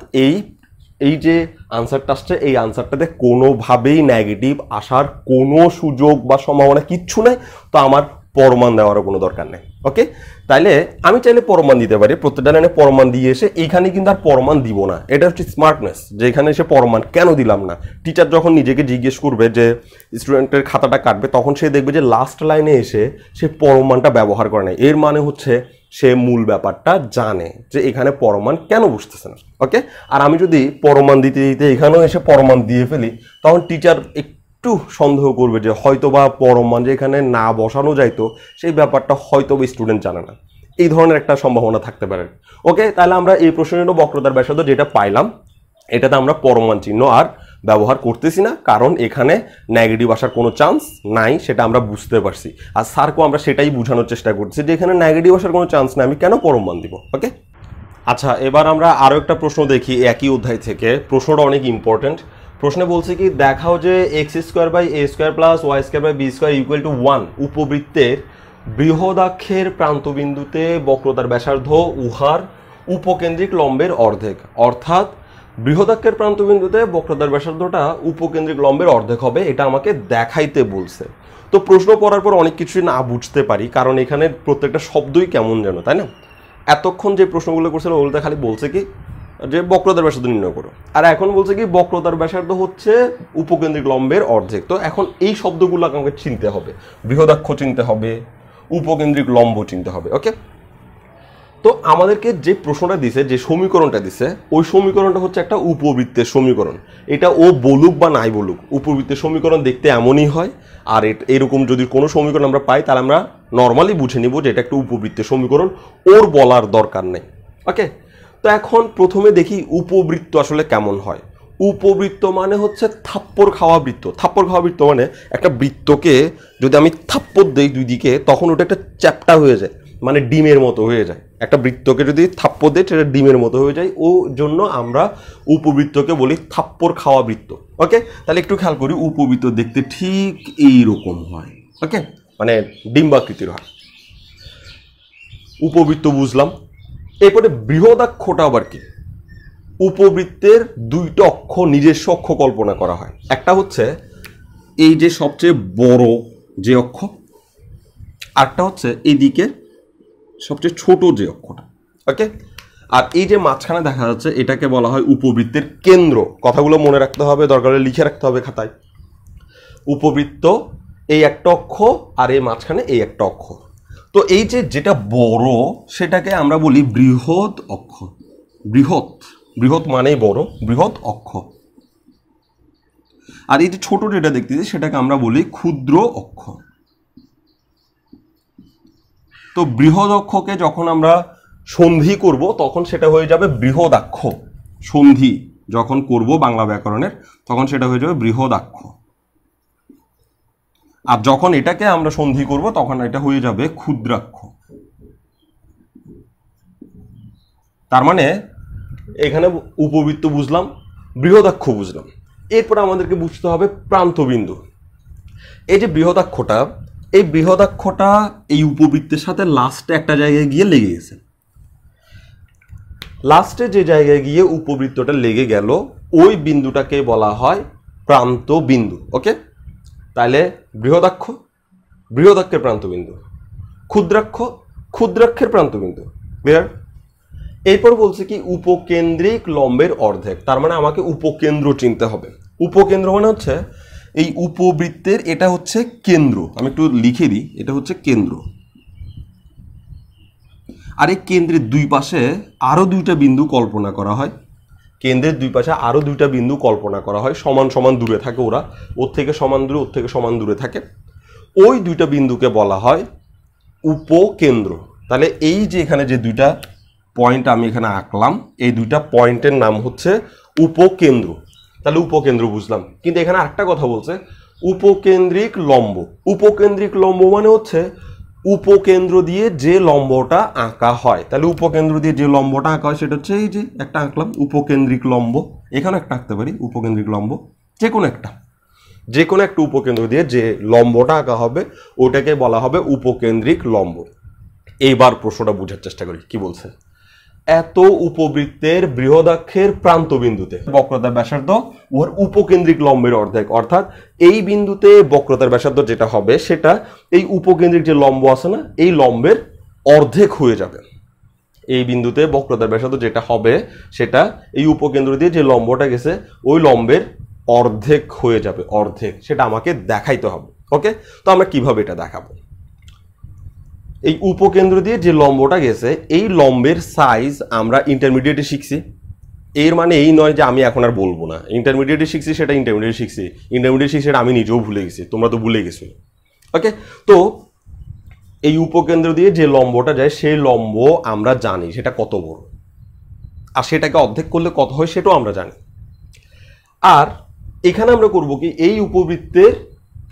এই যে আনসারটা আসছে, এই আনসারটাতে কোনোভাবেই নেগেটিভ আসার কোনো সুযোগ বা সম্ভাবনা কিচ্ছু নাই। তো আমার পরমান দেওয়ারও কোনো দরকার নেই। ওকে, তাইলে আমি চাইলে পরমান দিতে পারি, প্রত্যেকটা লাইনে পরমান দিয়ে এসে এইখানে কিন্তু আর পরমান দিব না। এটা হচ্ছে স্মার্টনেস, যে এখানে এসে পরমান কেন দিলাম না। টিচার যখন নিজেকে জিজ্ঞেস করবে যে স্টুডেন্টের খাতাটা কাটবে, তখন সে দেখবে যে লাস্ট লাইনে এসে সে পরমানটা ব্যবহার করে না। এর মানে হচ্ছে সে মূল ব্যাপারটা জানে যে এখানে পরমান কেন বুঝতেছে না। ওকে, আর আমি যদি পরমান দিতে দিতে এখানেও এসে পরমান দিয়ে ফেলি, তখন টিচার একটু সন্দেহ করবে যে হয়তোবা পরমান যে এখানে না বসানো যাইতো, সেই ব্যাপারটা হয়তোবা স্টুডেন্ট জানে না। এই ধরনের একটা সম্ভাবনা থাকতে পারে। ওকে, তাহলে আমরা এই প্রশ্নের বক্রতার ব্যাসার্ধ যেটা পাইলাম, এটাতে আমরা পরমান চিহ্ন আর ব্যবহার করতেছি না, কারণ এখানে নেগেটিভ আসার কোনো চান্স নাই, সেটা আমরা বুঝতে পারছি। আর স্যারকেও আমরা সেটাই বোঝানোর চেষ্টা করছি যে এখানে নেগেটিভ আসার কোনো চান্স নাই, আমি কেন পরমান দিব। ওকে, আচ্ছা, এবার আমরা আরও একটা প্রশ্ন দেখি একই অধ্যায় থেকে। প্রশ্নটা অনেক ইম্পর্টেন্ট। প্রশ্নে বলছে কি, দেখাও যে x² + a² + y² = 1 উপবৃত্তের বৃহদাক্ষের প্রান্তবিন্দুতে বক্রতার ব্যাসার্ধ উহার উপকেন্দ্রিক লম্বের অর্ধেক। অর্থাৎ বৃহদাক্ষের প্রান্তবিন্দুতে বক্রতার ব্যাসার্ধটা উপকেন্দ্রিক লম্বের অর্ধেক হবে, এটা আমাকে দেখাইতে বলছে। তো প্রশ্ন পড়ার পর অনেক কিছুই না বুঝতে পারি, কারণ এখানে প্রত্যেকটা শব্দই কেমন যেন, তাই না। এতক্ষণ যে প্রশ্নগুলো করছিল ওগুলোতে খালি বলছে কি যে বক্রতার ব্যাসার্ধ নির্ণয় করো, আর এখন বলছে কি বক্রতার ব্যাসার্ধ হচ্ছে উপকেন্দ্রিক লম্বের অর্ধেক। তো এখন এই শব্দগুলো আমাকে চিনতে হবে, বৃহদাক্ষ চিনতে হবে, উপকেন্দ্রিক লম্ব চিনতে হবে। ওকে, তো আমাদেরকে যে প্রশ্নটা দিছে, যে সমীকরণটা দিছে, ওই সমীকরণটা হচ্ছে একটা উপবৃত্তের সমীকরণ। এটা ও বলুক বা নাই বলুক, উপবৃত্তের সমীকরণ দেখতে এমনই হয়। আর এরকম যদি কোনো সমীকরণ আমরা পাই, তাহলে আমরা নর্মালি বুঝে নিব যে এটা একটা উপবৃত্তের সমীকরণ, ওর বলার দরকার নেই। ওকে, তো এখন প্রথমে দেখি উপবৃত্ত আসলে কেমন হয়। উপবৃত্ত মানে হচ্ছে থাপ্পড় খাওয়া বৃত্ত। থাপ্পড় খাওয়া বৃত্ত মানে একটা বৃত্তকে যদি আমি থাপ্পড় দেই দুই দিকে, তখন ওটা একটা চ্যাপ্টা হয়ে যায়, মানে ডিমের মতো হয়ে যায়। একটা বৃত্তকে যদি থাপ্পড় দেয় সেটা ডিমের মতো হয়ে যায়, ও জন্য আমরা উপবৃত্তকে বলি থাপ্পড় খাওয়া বৃত্ত। ওকে, তাহলে একটু খেয়াল করি, উপবৃত্ত দেখতে ঠিক এইরকম হয়। ওকে, মানে ডিম্বাকৃতির হয়। উপবৃত্ত বুঝলাম। এরপরে বৃহদাক্ষটা আবার কি? উপবৃত্তের দুইটা অক্ষ, নিজস্ব অক্ষ কল্পনা করা হয়। একটা হচ্ছে এই যে সবচেয়ে বড় যে অক্ষ, আরটা হচ্ছে এইদিকে সবচেয়ে ছোট যে অক্ষটা। ওকে, আর এই যে মাঝখানে দেখা যাচ্ছে, এটাকে বলা হয় উপবৃত্তের কেন্দ্র। কথাগুলো মনে রাখতে হবে, দরকার হলে লিখে রাখতে হবে খাতায়। উপবৃত্ত এই একটা অক্ষ, আর এই মাঝখানে এই একটা অক্ষ। তো এই যে যেটা বড়, সেটাকে আমরা বলি বৃহৎ অক্ষ। বৃহৎ, বৃহৎ মানেই বড়, বৃহৎ অক্ষ। আর এই যে ছোট যেটা দেখতেছি, সেটাকে আমরা বলি ক্ষুদ্র অক্ষ। তো বৃহৎ অক্ষকে যখন আমরা সন্ধি করব, তখন সেটা হয়ে যাবে বৃহদাক্ষ। সন্ধি যখন করব বাংলা ব্যাকরণের, তখন সেটা হয়ে যাবে বৃহদাক্ষ। আর যখন এটাকে আমরা সন্ধি করব, তখন এটা হয়ে যাবে ক্ষুদ্রাক্ষ। তার মানে এখানে উপবৃত্ত বুঝলাম, বৃহদাক্ষ বুঝলাম। এরপর আমাদেরকে বুঝতে হবে প্রান্তবিন্দু। এই যে বৃহদাক্ষটা, এই বৃহদাক্ষটা এই উপবৃত্তের সাথে লাস্টে একটা জায়গায় গিয়ে লেগে গেছে। লাস্টে যে জায়গায় গিয়ে উপবৃত্তটা লেগে গেল ওই বিন্দুটাকে বলা হয় প্রান্ত বিন্দু। ওকে, তাহলে বৃহদাক্ষ বৃহদাক্ষের প্রান্তবিন্দু, ক্ষুদ্রাক্ষ ক্ষুদ্রাক্ষের প্রান্তবিন্দু। ক্লিয়ার? এরপর বলছে কি উপকেন্দ্রিক লম্বের অর্ধেক, তার মানে আমাকে উপকেন্দ্র চিনতে হবে। উপকেন্দ্র মানে হচ্ছে এই উপবৃত্তের এটা হচ্ছে কেন্দ্র, আমি একটু লিখে দিই, এটা হচ্ছে কেন্দ্র। আর এই কেন্দ্রের দুই পাশে আরো দুইটা বিন্দু কল্পনা করা হয়, কেন্দ্রের দুই পাশে আরো দুইটা বিন্দু কল্পনা করা হয়, সমান সমান দূরে থাকে ওরা, ওর থেকে সমান দূরে ওর থেকে সমান দূরে থাকে, ওই দুইটা বিন্দুকে বলা হয় উপকেন্দ্র। তাহলে এই যে এখানে যে দুইটা পয়েন্ট আমি এখানে আঁকলাম, এই দুইটা পয়েন্টের নাম হচ্ছে উপকেন্দ্র। তাহলে উপকেন্দ্র বুঝলাম, কিন্তু এখানে আরেকটা কথা বলছে উপকেন্দ্রিক লম্ব। উপকেন্দ্রিক লম্ব মানে হচ্ছে উপকেন্দ্র দিয়ে যে লম্বটা আঁকা হয়। তাহলে উপকেন্দ্র দিয়ে যে লম্বটা আঁকা হয় সেটা হচ্ছে এই যে একটা আঁকলাম উপকেন্দ্রিক লম্ব, এখানে একটা আঁকতে পারি উপকেন্দ্রিক লম্ব, যে কোনো একটা উপকেন্দ্র দিয়ে যে লম্বটা আঁকা হবে ওটাকে বলা হবে উপকেন্দ্রিক লম্ব। এইবার প্রশ্নটা বোঝার চেষ্টা করি কি বলছে। এত উপবৃত্তের বৃহদাক্ষের প্রান্তবিন্দুতে বক্রতার ব্যাসার্ধ ওর উপকেন্দ্রিক লম্বের অর্ধেক, অর্থাৎ এই বিন্দুতে বক্রতার ব্যাসার্ধ যেটা হবে সেটা এই উপকেন্দ্রিক যে লম্ব আছে না এই লম্বের অর্ধেক হয়ে যাবে। এই বিন্দুতে বক্রতার ব্যাসার্ধ যেটা হবে সেটা এই উপকেন্দ্র দিয়ে যে লম্বটা গেছে ওই লম্বের অর্ধেক হয়ে যাবে, অর্ধেক। সেটা আমাকে দেখাইতে হবে। ওকে, তো আমরা কিভাবে এটা দেখাবো? এই উপকেন্দ্র দিয়ে যে লম্বটা গেছে এই লম্বের সাইজ আমরা ইন্টারমিডিয়েটে শিখছি। এর মানে এই নয় যে আমি এখন আর বলবো না, ইন্টারমিডিয়েটে শিখছি সেটা ইন্টারমিডিয়েট শিখছি সেটা আমি নিজেও ভুলে গেছি, তোমরা তো ভুলে গেছো। ওকে, তো এই উপকেন্দ্র দিয়ে যে লম্বটা যায় সেই লম্ব আমরা জানি সেটা কত বড়, আর সেটাকে অর্ধেক করলে কত হয় সেটাও আমরা জানি। আর এখানে আমরা করব কি এই উপবৃত্তের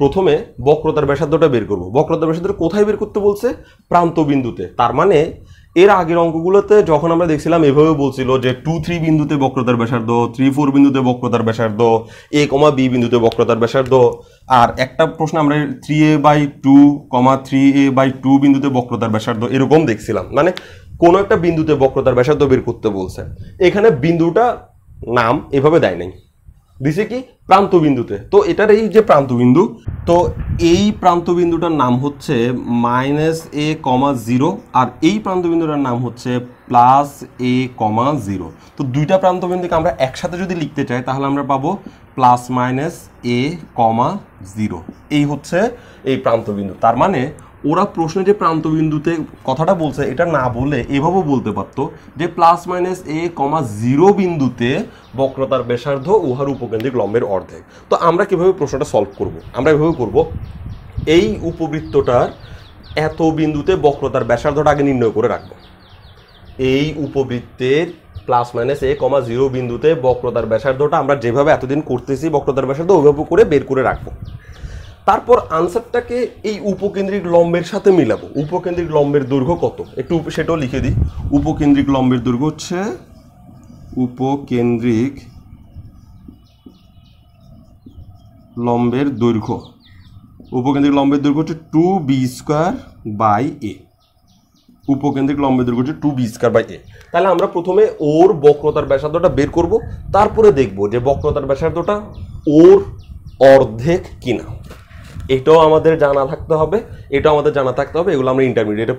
প্রথমে বক্রতার ব্যাসার্ধটা বের করব। বক্রতার ব্যাসার্ধটা কোথায় বের করতে বলছে? প্রান্ত বিন্দুতে। তার মানে এর আগের অঙ্কগুলোতে যখন আমরা দেখছিলাম এভাবে বলছিল যে 2-3 বিন্দুতে বক্রতার ব্যাসার্ধ, 3-4 বিন্দুতে বক্রতার ব্যাসার্ধ, a, b বিন্দুতে বক্রতার ব্যাসার্ধ, আর একটা প্রশ্ন আমরা 3a/2, 3a/2 বিন্দুতে বক্রতার ব্যাসার্ধ এরকম দেখছিলাম। মানে কোনো একটা বিন্দুতে বক্রতার ব্যাসার্ধ বের করতে বলছে। এখানে বিন্দুটা নাম এভাবে দেয় নাই, দিছে কি প্রান্তবিন্দুতে। তো এটার এই যে প্রান্তবিন্দু, তো এই প্রান্তবিন্দুটার নাম হচ্ছে -a,0, আর এই প্রান্তবিন্দুটার নাম হচ্ছে +a,0। তো দুইটা প্রান্তবিন্দুকে আমরা একসাথে যদি লিখতে চাই তাহলে আমরা পাবো +-a,0। এই হচ্ছে এই প্রান্তবিন্দু। তার মানে ওরা প্রশ্নে যে প্রান্তবিন্দুতে কথাটা বলছে এটা না বলে এভাবেও বলতে পারতো যে +-a,0 বিন্দুতে বক্রতার ব্যাসার্ধ উহার উপকেন্দ্রিক লম্বের অর্ধেক। তো আমরা কিভাবে প্রশ্নটা সলভ করব? আমরা এভাবে করব, এই উপবৃত্তটার এত বিন্দুতে বক্রতার ব্যাসার্ধটা আগে নির্ণয় করে রাখবো। এই উপবৃত্তের +-a,0 বিন্দুতে বক্রতার ব্যাসার্ধটা আমরা যেভাবে এতদিন করতেছি বক্রতার ব্যাসার্ধ ওইভাবে করে বের করে রাখবো। তারপর আনসারটাকে এই উপকেন্দ্রিক লম্বের সাথে মিলাবো। উপকেন্দ্রিক লম্বের দৈর্ঘ্য কত একটু সেটাও লিখে দিই। উপকেন্দ্রিক লম্বের দৈর্ঘ্য হচ্ছে উপকেন্দ্রিক লম্বের দৈর্ঘ্য হচ্ছে 2b²/a। উপকেন্দ্রিক লম্বের দৈর্ঘ্য হচ্ছে 2b²/a। তাহলে আমরা প্রথমে ওর বক্রতার ব্যাসার্ধটা বের করব, তারপরে দেখব যে বক্রতার ব্যাসার্ধটা ওর অর্ধেক কিনা। এটাও আমাদের জানা থাকতে হবে, এগুলো আমরা ইন্টারমিডিয়েটে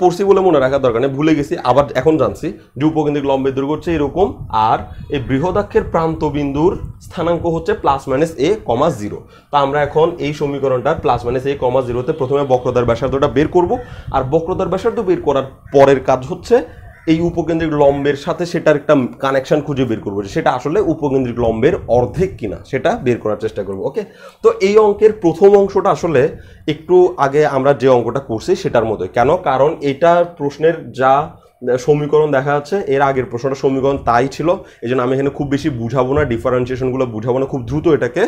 পড়ছি বলে মনে রাখার দরকার নেই, ভুলে গেছি, আবার এখন জানছি যে উপকেন্দ্রিক লম্বের দৈর্ঘ্য হচ্ছে এরকম, আর এই বৃহদাক্ষের প্রান্তবিন্দুর স্থানাঙ্ক হচ্ছে +-a,0। তা আমরা এখন এই সমীকরণটার +-a,0তে প্রথমে বক্রতার ব্যাসার্ধটা বের করব, আর বক্রতার ব্যাসার্ধ বের করার পরের কাজ হচ্ছে এই উপকেন্দ্রিক লম্বের সাথে সেটার একটা কানেকশন খুঁজে বের করবো, সেটা আসলে উপকেন্দ্রিক লম্বের অর্ধেক কিনা সেটা বের করার চেষ্টা করবো। ওকে, তো এই অঙ্কের প্রথম অংশটা আসলে একটু আগে আমরা যে অঙ্কটা করছি সেটার মতোই। কেন? কারণ এটা প্রশ্নের যা সমীকরণ দেখা যাচ্ছে এর আগের প্রশ্নটা সমীকরণ তাই ছিল, এই জন্য আমি এখানে খুব বেশি বুঝাবো না, ডিফারেন্সিয়েশনগুলো বুঝাবো না, খুব দ্রুত এটাকে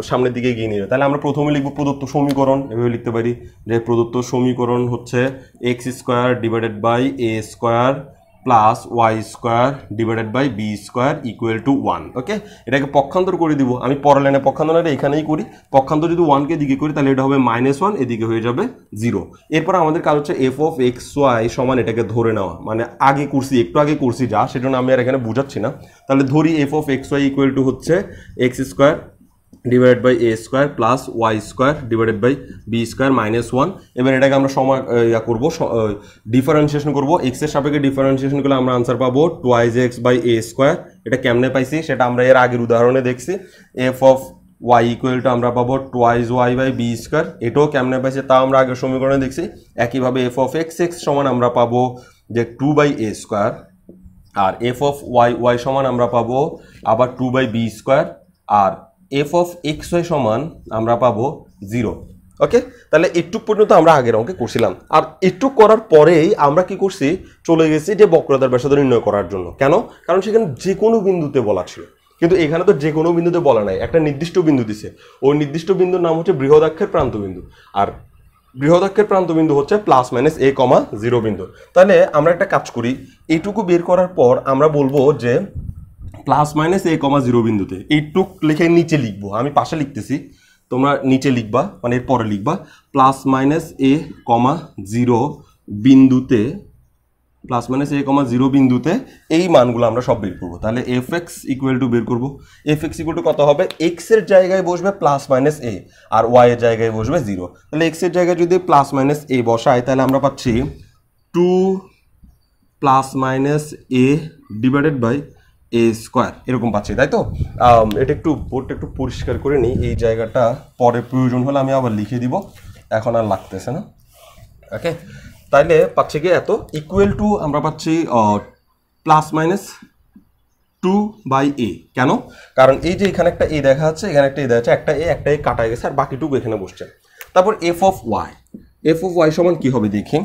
সামনের দিকে এগিয়ে নিয়ে। তাহলে আমরা প্রথমে লিখবো প্রদত্ত সমীকরণ। এভাবে লিখতে পারি যে প্রদত্ত সমীকরণ হচ্ছে x² / a² plus Y square divided by B square equal to 1। Okay, এটাকে পক্ষান্তর করে দিব। আমি পরের লাইনে পক্ষান্তরটা এখানেই করি। পক্ষান্তর যদি 1কে দিকে করি তাহলে এটা হবে -1, এদিকে হয়ে যাবে 0। এরপর আমাদের কাজ হচ্ছে এফ অফ এক্স ওয়াই সমান এটাকে ধরে নেওয়া, মানে আগে করছি, একটু আগে করছি যা, সেজন্য আমি আর এখানে বুঝাচ্ছি না। তাহলে ধরি f of x Y equal to হচ্ছে x square divided by A square plus Y square divided by B square -1। এবার এটাকে আমরা সময় করবো, ডিফারেন্সিয়েশন করবো। এক্স এর সাপেক্ষে ডিফারেন্সিয়েশন করলে আমরা আনসার পাবো 2x বাই এ স্কোয়ার। এটা কেমনে পাইছি সেটা আমরা এর আগের উদাহরণে দেখছি। F of y equal to আমরা পাবো 2y বাই বি স্কোয়ার। এটাও কেমনে পাইছি তা আমরা আগের সমীকরণে দেখছি। একইভাবে এফ অফ এক্স এক্স সমান আমরা পাবো যে 2 বাই এ স্কোয়ার, আর এফ অফ ওয়াই ওয়াই সমান আমরা পাবো আবার 2 বাই বি স্কোয়ার, আর এফ অফ এক্স ওয়াই সমান আমরা পাবো 0। ওকে, তাহলে এটুক পর্যন্ত আমরা আগের অঙ্কে করছিলাম। আর এটুক করার পরেই আমরা কি করছি, চলে গেছি যে বক্রতার ব্যাসার্ধ নির্ণয় করার জন্য। কেন? কারণ সেখানে যে কোনো বিন্দুতে বলা ছিল, কিন্তু এখানে তো যে কোনো বিন্দুতে বলা নাই, একটা নির্দিষ্ট বিন্দু দিছে। ওই নির্দিষ্ট বিন্দুর নাম হচ্ছে বৃহদাক্ষের প্রান্তবিন্দু, আর বৃহদাক্ষের প্রান্তবিন্দু হচ্ছে +-a, 0 বিন্দু। তাহলে আমরা একটা কাজ করি, এইটুকু বের করার পর আমরা বলবো যে +-a, 0 বিন্দুতে এইটুক লিখে নিচে লিখবো। আমি পাশে লিখতেছি, তোমরা নিচে লিখবা, মানে এর পরে লিখবা +-a, 0 বিন্দুতে, +-a, 0 বিন্দুতে এই মানগুলো আমরা সব বের করবো। তাহলে এফ এক্স ইকুয়াল টু বের করবো। এফ এক্স ইকুয়াল টু কত হবে, এক্স এর জায়গায় বসবে +-a আর ওয়াই এর জায়গায় বসবে 0। তাহলে এক্স এর জায়গায় যদি +-a বসাই তাহলে আমরা পাচ্ছি 2 +-a divided by A square, এরকম পাচ্ছি, তাই তো? এটা একটু বোর্ডটা একটু পরিষ্কার করে নিই, এই জায়গাটা পরে প্রয়োজন হলে আমি আবার লিখে দিব, এখন আর লাগতেছে না। ওকে, তাইলে পাচ্ছি কি এত ইকুয়াল টু আমরা পাচ্ছি +-2 বাই এ। কেন? কারণ এই যে এখানে একটা এ দেখা যাচ্ছে, এখানে একটা এ দেখা যাচ্ছে, একটা এ কাটা গেছে আর বাকিটুকু এখানে বসছে। তারপর এফ অফ ওয়াই সমান কি হবে দেখি।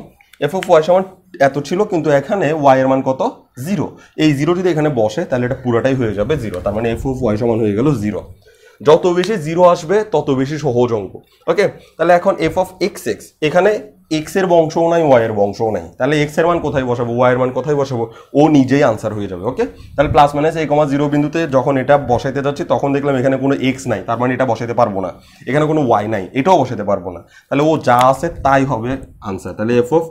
এফ অফ ওয়াই সমান এত ছিল, কিন্তু এখানে ওয়াই এর মান কত, 0। এই 0 যদি এখানে বসে তাহলে এটা পুরাটাই হয়ে যাবে 0। তার মানে এফ অফ ওয়াই সমান হয়ে গেল 0। যত বেশি 0 আসবে তত বেশি সহজ অঙ্ক। ওকে, তাহলে এখন এফ অফ এক্স এক্স, এখানে এক্স এর বংশও নাই, ওয়াই এর বংশও নাই, তাহলে এক্স এর মান কোথায় বসাবো, ওয়াই এর মান কোথায় বসাবো, ও নিজেই আনসার হয়ে যাবে। ওকে, তাহলে +-a, 0 বিন্দুতে যখন এটা বসাইতে যাচ্ছি তখন দেখলাম এখানে কোনো এক্স নাই, তার মানে এটা বসাইতে পারবো না। এখানে কোনো ওয়াই নাই, এটাও বসাইতে পারবো না। তাহলে ও যা আছে তাই হবে আনসার। তাহলে এফ অফ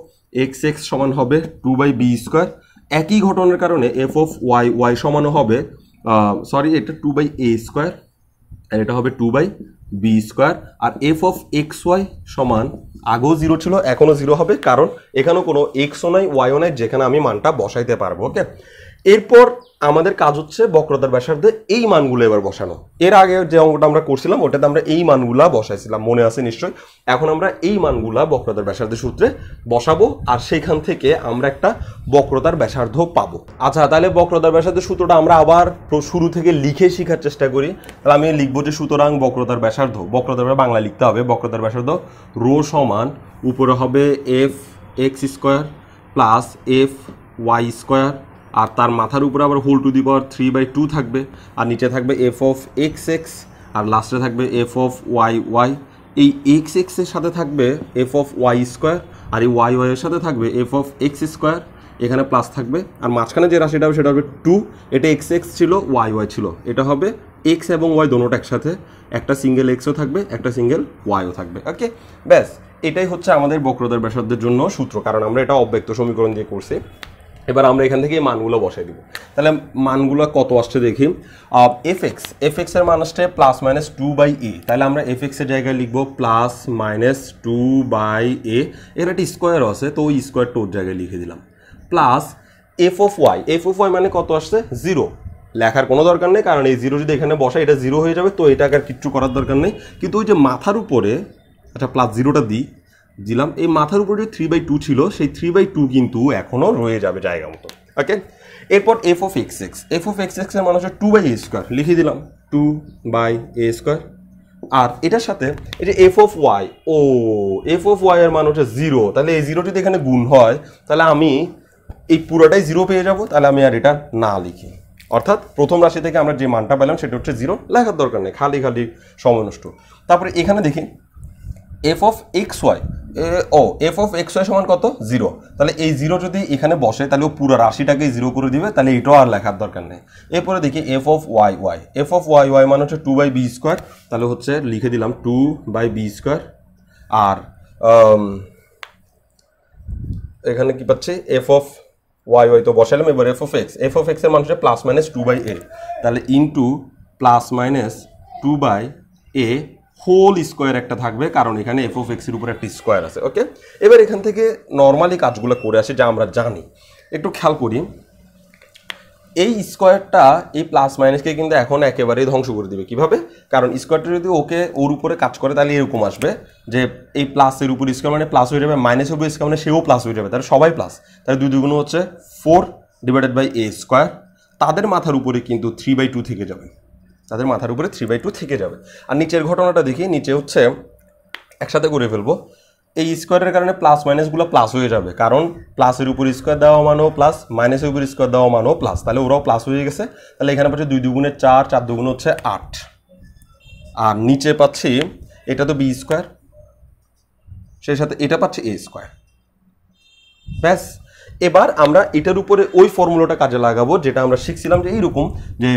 এক্স এক্স সমান হবে 2 বাই বি স্কোয়ার। একই ঘটনার কারণে এফ অফ ওয়াই ওয়াই সমানও হবে, এটা 2 বাই এ স্কোয়ার, আর এটা হবে 2 বাই বি স্কোয়ার। আর এফ অফ এক্স ওয়াই সমান, আগেও 0 ছিল এখনও 0 হবে, কারণ এখানেও কোনো এক্সও নাই ওয়াইও নাই যেখানে আমি মানটা বসাইতে পারবো। ওকে, এরপর আমাদের কাজ হচ্ছে বক্রতার ব্যাসার্ধে এই মানগুলো এবার বসানো। এর আগে যে অঙ্কটা আমরা করছিলাম ওটাতে আমরা এই মানগুলা বসাইছিলাম, মনে আছে নিশ্চয়ই। এখন আমরা এই মানগুলা বক্রতার ব্যাসার্ধের সূত্রে বসাবো, আর সেইখান থেকে আমরা একটা বক্রতার ব্যাসার্ধ পাবো। আচ্ছা, তাহলে বক্রতার ব্যাসার্ধের সূত্রটা আমরা আবার শুরু থেকে লিখে শেখার চেষ্টা করি। তাহলে আমি লিখবো যে সুতরাং বক্রতার ব্যাসার্ধ, বক্রতার বাংলা লিখতে হবে, বক্রতার ব্যাসার্ধ রো সমান উপরে হবে f x square plus F Y square, আর তার মাথার উপরে আবার হোল টু দি পাওয়ার 3/2 থাকবে, আর নিচে থাকবে এফ অফ এক্স এক্স, আর লাস্টে থাকবে এফ অফ ওয়াই ওয়াই। এই এক্স এক্স এর সাথে থাকবে এফ অফ ওয়াই স্কোয়ার, আর এই ওয়াই ওয়াই এর সাথে থাকবে এফ অফ এক্স স্কোয়ার, এখানে প্লাস থাকবে, আর মাঝখানে যে রাশিটা হবে সেটা হবে 2। এটা এক্স এক্স ছিল, ওয়াই ওয়াই ছিল, এটা হবে এক্স এবং ওয়াই দোনোটা একসাথে, একটা সিঙ্গেল এক্সও থাকবে, একটা সিঙ্গেল ওয়াইও থাকবে। ওকে, ব্যাস এটাই হচ্ছে আমাদের বক্রতার ব্যাসার্ধের জন্য সূত্র, কারণ আমরা এটা অব্যক্ত সমীকরণ দিয়ে করছি। এবার আমরা এখান থেকে এই মানগুলো বসাই দিব। তাহলে মানগুলো কত আসছে দেখি। এফ এক্স এর মান আসছে +-2 বাই এ। তাহলে আমরা এফ এক্স এর জায়গায় লিখবো +-2 বাই এ, এর একটা স্কোয়ারও আছে তো ওই স্কোয়ারটা ওর জায়গায় লিখে দিলাম, প্লাস এফ অফ ওয়াই মানে কত আসছে 0। লেখার কোনো দরকার নেই, কারণ এই 0 যদি এখানে বসাই এটা 0 হয়ে যাবে, তো এটাকে আর কিচ্ছু করার দরকার নেই। কিন্তু ওই যে মাথার উপরে, আচ্ছা +0টা দিলাম, এই মাথার উপরে যে 3/2 ছিল সেই 3/2 কিন্তু এখনও রয়ে যাবে জায়গা মতো। ওকে, এরপর এফ অফ এক্স এক্স এর মান হচ্ছে 2 বাই এ স্কোয়ার, লিখে দিলাম 2 বাই এ স্কোয়ার। আর এটার সাথে এই যে এফ অফ ওয়াই এর মান হচ্ছে 0। তাহলে এই 0 যদি এখানে গুণ হয় তাহলে আমি এই পুরোটাই 0 পেয়ে যাব। তাহলে আমি আর এটা না লিখি, অর্থাৎ প্রথম রাশি থেকে আমরা যে মানটা পেলাম সেটা হচ্ছে 0, লেখার দরকার নেই, খালি সময় নষ্ট। তারপরে এখানে দেখি f of x Y F of x y সমান কত 0, তাহলে এই 0 যদি এখানে বসে তাহলে ও পুরো রাশিটাকে 0 করে দিবে, তাহলে এটাও আর লেখার দরকার নেই। এরপরে দেখি f of Y Y, F of Y y মানে হচ্ছে 2/b², তাহলে হচ্ছে লিখে দিলাম 2/b²। আর এখানে কি পাচ্ছি এফ অফ ওয়াই ওয়াই তো বসালাম, এবার এফ অফ এক্স এর মান হচ্ছে প্লাস মাইনাস 2/a, তাহলে into plus minus 2/a whole square একটা থাকবে, কারণ এখানে এফ অফ এক্স এর উপর একটা স্কোয়ার আছে। ওকে, এবার এখান থেকে নর্মালি কাজগুলো করে আসি যা আমরা জানি, একটু খেয়াল করি। এই স্কোয়ারটা এই প্লাস মাইনাসকে কিন্তু এখন একেবারেই ধ্বংস করে দিবে। কিভাবে? কারণ স্কোয়ারটা যদি ওর উপরে কাজ করে তাহলে এরকম আসবে যে এই প্লাসের উপর স্কোয়ার মানে প্লাস হয়ে যাবে, মাইনাসের উপর স্কোয়ার মানে সেও প্লাস হয়ে যাবে, তাহলে সবাই প্লাস, তাহলে 2 2 হচ্ছে 4/a²। তাদের মাথার উপরে কিন্তু 3/2 থেকে যাবে, তাদের মাথার উপরে 3/2 থেকে যাবে। আর নিচের ঘটনাটা দেখি, নিচে হচ্ছে একসাথে করে ফেলবো। এই স্কোয়ারের কারণে প্লাস মাইনাসগুলো প্লাস হয়ে যাবে, কারণ প্লাসের উপর স্কোয়ার দেওয়া মানেও প্লাস, মাইনাসের উপর স্কোয়ার দেওয়া মানেও প্লাস, তাহলে ওরাও প্লাস হয়ে গেছে। তাহলে এখানে পাচ্ছি 2 2 4, 4 2 হচ্ছে 8, আর নিচে পাচ্ছি এটা তো b², সেই সাথে এটা পাচ্ছি a²। ব্যাস, এবার আমরা এটার উপরে ওই ফর্মুলাটা কাজে লাগাবো যেটা আমরা শিখছিলাম, যে এইরকম যে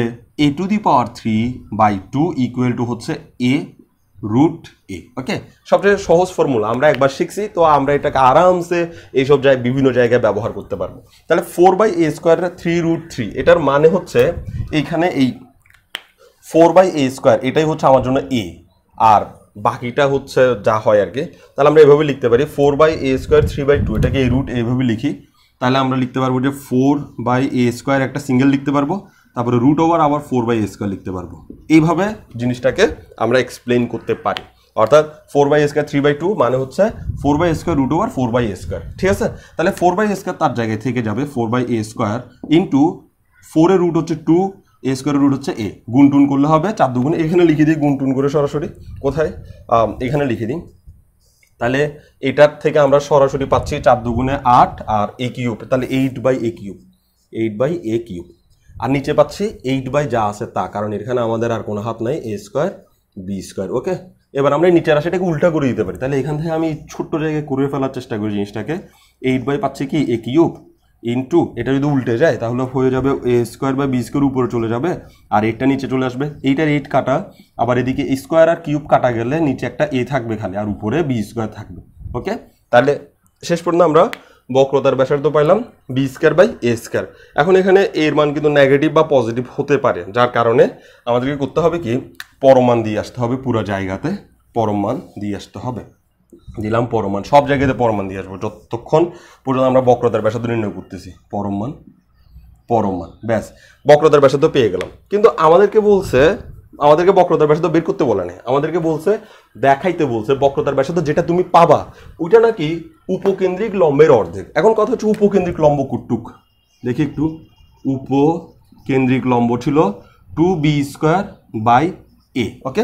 a⁴/2 ইকুয়াল টু হচ্ছে a√a। ওকে, সবচেয়ে সহজ ফর্মুলা আমরা একবার শিখছি, তো আমরা এটাকে আরামসে এইসব জায়গায় বিভিন্ন জায়গায় ব্যবহার করতে পারবো। তাহলে 4/a² 3√3, এটার মানে হচ্ছে এইখানে এই 4/a², এটাই হচ্ছে আমার জন্য a, আর বাকিটা হচ্ছে যা হয় আর কি। তাহলে আমরা এভাবে লিখতে পারি 4/a² 3/2, এটাকে a√a এইভাবে লিখি, তাহলে আমরা লিখতে পারবো যে 4/a² একটা সিঙ্গেল লিখতে পারবো, তারপরে রুট ওভার আবার 4/a² লিখতে পারবো। এইভাবে জিনিসটাকে আমরা এক্সপ্লেন করতে পারি, অর্থাৎ 4/a² 3/2 মানে হচ্ছে 4/a² রুট ওভার 4/a²। ঠিক আছে, তাহলে 4/a² তার জায়গায় থেকে যাবে 4/a² ইন্টু 4 এর রুট হচ্ছে 2, a² রুট হচ্ছে a, গুণ টুন করলে হবে 4 2 এখানে লিখে দিই গুণ টুন করে সরাসরি, কোথায় এখানে লিখে দিই। তাহলে এটার থেকে আমরা সরাসরি পাচ্ছি 4 2 8 আর a³, তাহলে 8/a³, আর নিচে পাচ্ছি 8 যা আছে তা, কারণ এখানে আমাদের আর কোনো হাত নাই, a² b²। ওকে, এবার আমরা নিচের রাশিটাকে উল্টা করে দিতে পারি, তাহলে এখান থেকে আমি ছোট্ট জায়গায় করে ফেলার চেষ্টা করি জিনিসটাকে। 8 পাচ্ছি কি a³ ইন্টু, এটা যদি উল্টে যায় তাহলে হয়ে যাবে a² বা b² উপরে চলে যাবে, আর এটা নিচে চলে আসবে, এইটার 8 কাটা, আবার এদিকে স্কোয়ার আর কিউব কাটা গেলে নিচে একটা a থাকবে খালি, আর উপরে b² থাকবে। ওকে, তাহলে শেষ পর্যন্ত আমরা বক্রতার ব্যাসার্ধ পাইলাম b²/a²। এখন এখানে এর মান কিন্তু নেগেটিভ বা পজিটিভ হতে পারে, যার কারণে আমাদেরকে করতে হবে কি পরমান দিয়ে আসতে হবে, পুরো জায়গাতে পরমান দিয়ে আসতে হবে। দিলাম পরমান, সব জায়গাতে পরমান দিয়ে আসবো যতক্ষণ পর্যন্ত আমরা বক্রতার ব্যাসার্ধ নির্ণয় করতেছি। পরমান, ব্যাস বক্রতার ব্যাসার্ধ পেয়ে গেলাম। কিন্তু আমাদেরকে বক্রতার ব্যাসার্ধ বের করতে বলে নেই, আমাদেরকে বলছে দেখাইতে বলছে বক্রতার ব্যাসার্ধ যেটা তুমি পাবা ওইটা নাকি উপকেন্দ্রিক লম্বের অর্ধেক। এখন কথা হচ্ছে উপকেন্দ্রিক লম্ব কুটুক দেখি একটু, উপকেন্দ্রিক লম্ব ছিল 2b²/a। ওকে,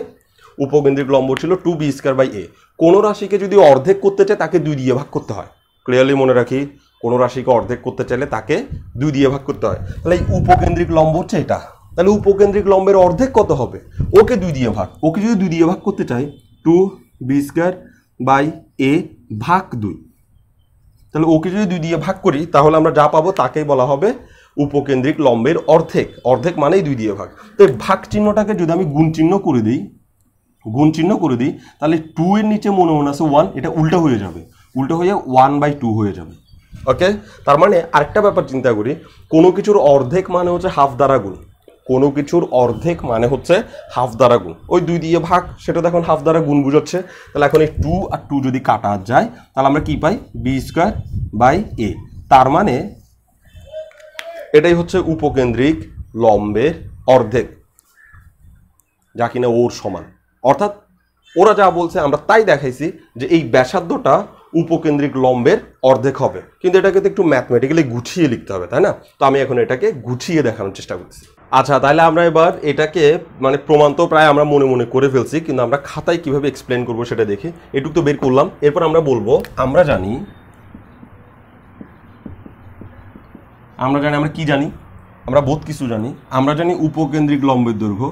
উপকেন্দ্রিক লম্ব ছিল 2b²/a। কোনো রাশিকে যদি অর্ধেক করতে চায় তাকে 2 দিয়ে ভাগ করতে হয়, ক্লিয়ারলি মনে রাখি, কোনো রাশিকে অর্ধেক করতে চাইলে তাকে 2 দিয়ে ভাগ করতে হয়। তাহলে এই উপকেন্দ্রিক লম্ব হচ্ছে এটা, তাহলে উপকেন্দ্রিক লম্বের অর্ধেক কত হবে, ওকে 2 দিয়ে ভাগ, ওকে যদি 2 দিয়ে ভাগ করতে চাই 2b²/a ভাগ 2, তাহলে ওকে যদি 2 দিয়ে ভাগ করি তাহলে আমরা যা পাবো তাকেই বলা হবে উপকেন্দ্রিক লম্বের অর্ধেক, অর্ধেক মানেই 2 দিয়ে ভাগ। তো এই ভাগ চিহ্নটাকে যদি আমি গুণ চিহ্ন করে দিই তাহলে 2 এর নিচে মনে আছে 1, এটা উল্টো হয়ে যাবে, উল্টো হয়ে 1/2 হয়ে যাবে। ওকে, তার মানে আরেকটা ব্যাপার চিন্তা করি, কোনো কিছুর অর্ধেক মানে হচ্ছে হাফ দ্বারা গুণ, কোনো কিছুর অর্ধেক মানে হচ্ছে হাফ দ্বারা গুণ, ওই 2 দিয়ে ভাগ সেটা দেখুন হাফ দ্বারা গুণ বুঝাচ্ছে। তাহলে এখন এই 2 আর 2 যদি কাটা যায় তাহলে আমরা কি পাই b²/a, তার মানে এটাই হচ্ছে উপকেন্দ্রিক লম্বের অর্ধেক, যা কিনা ওর সমান। অর্থাৎ ওরা যা বলছে আমরা তাই দেখাইছি যে এই ব্যাসার্ধটা উপকেন্দ্রিক লম্বের অর্ধেক হবে, কিন্তু এটাকে তো একটু ম্যাথমেটিক্যালি গুছিয়ে লিখতে হবে, তাই না? তো আমি এখন এটাকে গুছিয়ে দেখানোর চেষ্টা করছি। আচ্ছা, তাহলে আমরা এবার এটাকে মানে প্রমাণ তো প্রায় আমরা মনে মনে করে ফেলছি, কিন্তু আমরা খাতায় কিভাবে এক্সপ্লেন করবো সেটা দেখি। এটুকু তো বের করলাম, এরপর আমরা বলবো আমরা জানি আমরা কি জানি, আমরা বহুত কিছু জানি। আমরা জানি উপকেন্দ্রিক লম্বের দৈর্ঘ্য,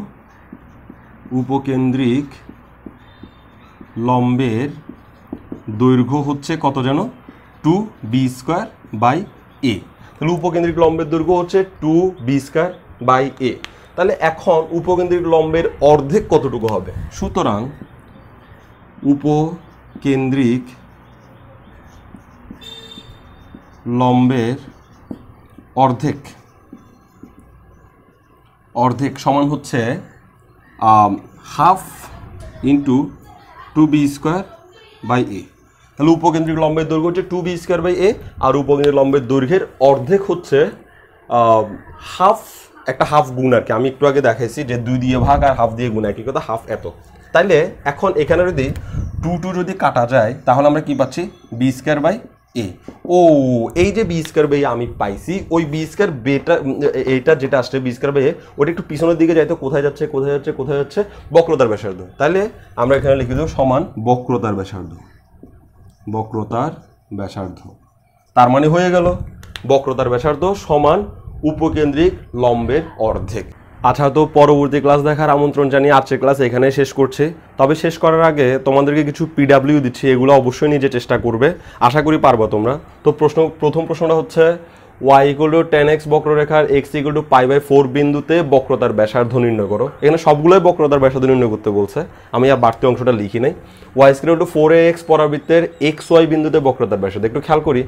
উপকেন্দ্রিক লম্বের দৈর্ঘ্য হচ্ছে কত যেন 2b²/a। তাহলে উপকেন্দ্রিক লম্বের দৈর্ঘ্য হচ্ছে 2b²/a। তাহলে এখন উপকেন্দ্রিক লম্বের অর্ধেক কতটুকু হবে? সুতরাং উপকেন্দ্রিক লম্বের অর্ধেক সমান হচ্ছে হাফ ইন্টু 2b²/a। তাহলে উপকেন্দ্রিক লম্বের দৈর্ঘ্য হচ্ছে 2b²/a আর উপকেন্দ্রিক লম্বের দৈর্ঘ্যের অর্ধেক হচ্ছে হাফ, একটা হাফ গুণ আর কি। আমি একটু আগে দেখাইছি যে 2 দিয়ে ভাগ আর হাফ দিয়ে গুণ একই কথা, হাফ এত। তাইলে এখন এখানে যদি 2 যদি কাটা যায় তাহলে আমরা কি পাচ্ছি? b²/a। ও এই যে b²/a আমি পাইছি, ওই b²/a এইটা যেটা আসছে b²/a ওটা একটু পিছনের দিকে যাইতে কোথায় যাচ্ছে বক্রতার ব্যাসার্ধ। তাহলে আমরা এখানে লিখে দেব সমান বক্রতার ব্যাসার্ধ। তার মানে হয়ে গেল বক্রতার ব্যাসার্ধ সমান উপকেন্দ্রিক লম্বের অর্ধেক। আচ্ছা, তো পরবর্তী ক্লাস দেখার আমন্ত্রণ জানিয়ে আজকের ক্লাস এখানে শেষ করছি। তবে শেষ করার আগে তোমাদেরকে কিছু পিডাব্লিউ দিচ্ছি, এগুলো অবশ্যই নিজে চেষ্টা করবে, আশা করি পারবো তোমরা। তো প্রথম প্রশ্নটা হচ্ছে y = 10x বক্ররেখার x = π/4 বিন্দুতে বক্রতার ব্যাসার্ধ নির্ণয় করো। এখানে সবগুলোই বক্রতার ব্যাসার্ধ নির্ণয় করতে বলছে, আমি আর বাড়তি অংশটা লিখি নাই। y = 4ax পরাবৃত্তের xy বিন্দুতে বক্রতার ব্যাসার্ধ। একটু খেয়াল করি,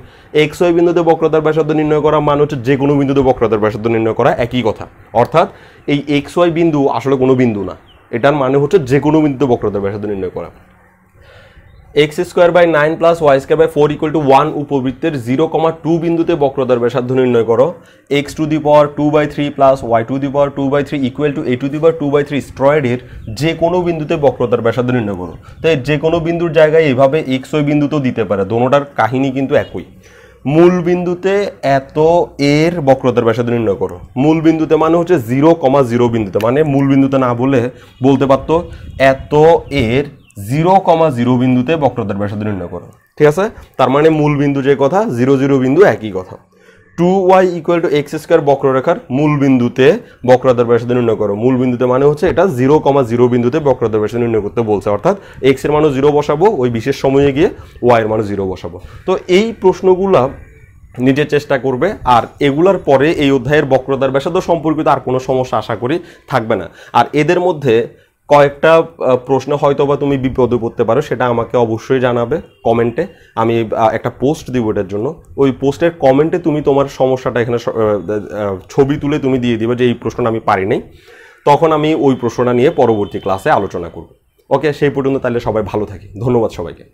xy বিন্দুতে বক্রতার ব্যাসার্ধ নির্ণয় করা মানে হচ্ছে যে কোনো বিন্দুতে বক্রতার ব্যাসার্ধ নির্ণয় করা, একই কথা। অর্থাৎ এই xy বিন্দু আসলে কোনো বিন্দু না, এটার মানে হচ্ছে যে কোনো বিন্দুতে বক্রতার ব্যাসার্ধ নির্ণয় করা। x²/9 + y²/4 = 1 উপবৃত্তের 0,2 বিন্দুতে বক্রতার ব্যাসার্ধ নির্ণয় করো। x⁴ + y⁴ a⁴ স্ট্রয়েডের যে কোনো বিন্দুতে বক্রতার ব্যাসার্ধ নির্ণয় করো। তাই যে কোনো বিন্দুর জায়গায় এভাবে xy বিন্দুতেও দিতে পারে, দোনোটার কাহিনী কিন্তু একই। মূল বিন্দুতে এত এর বক্রতার ব্যাসার্ধ নির্ণয় করো। মূল বিন্দুতে মানে হচ্ছে 0,0 বিন্দুতে, মানে মূল বিন্দুতে না বলতে পারতো এত এর 0,0 বিন্দুতে বক্রতার ব্যাসার্ধ নির্ণয় করো। ঠিক আছে, তার মানে মূল বিন্দু যে কথা, 0,0 বিন্দু একই কথা। 2y = x² বক্ররেখার মূল বিন্দুতে বক্রতার ব্যাসার্ধ নির্ণয় করো। মূল বিন্দুতে মানে হচ্ছে এটা 0,0 বিন্দুতে বক্রতার ব্যাসার্ধ নির্ণয় করতে বলছে, অর্থাৎ x এর মানও 0 বসাবো, ওই বিশেষ সময়ে গিয়ে y এর মানও 0 বসাবো। তো এই প্রশ্নগুলা নিজে চেষ্টা করবে, আর এগুলার পরে এই অধ্যায়ের বক্রতার ব্যাসার্ধ সম্পর্কিত আর কোনো সমস্যা আশা করি থাকবে না। আর এদের মধ্যে কয়েকটা প্রশ্ন হয়তো বা তুমি বিপদে পড়তে পারো, সেটা আমাকে অবশ্যই জানাবে কমেন্টে। আমি একটা পোস্ট দিব এটার জন্য, ওই পোস্টের কমেন্টে তুমি তোমার সমস্যাটা এখানে ছবি তুলে তুমি দিয়ে দিবে যে এই প্রশ্নটা আমি পারি নাই, তখন আমি ওই প্রশ্নটা নিয়ে পরবর্তী ক্লাসে আলোচনা করব। ওকে, সেই পর্যন্ত তাহলে সবাই ভালো থাকি, ধন্যবাদ সবাইকে।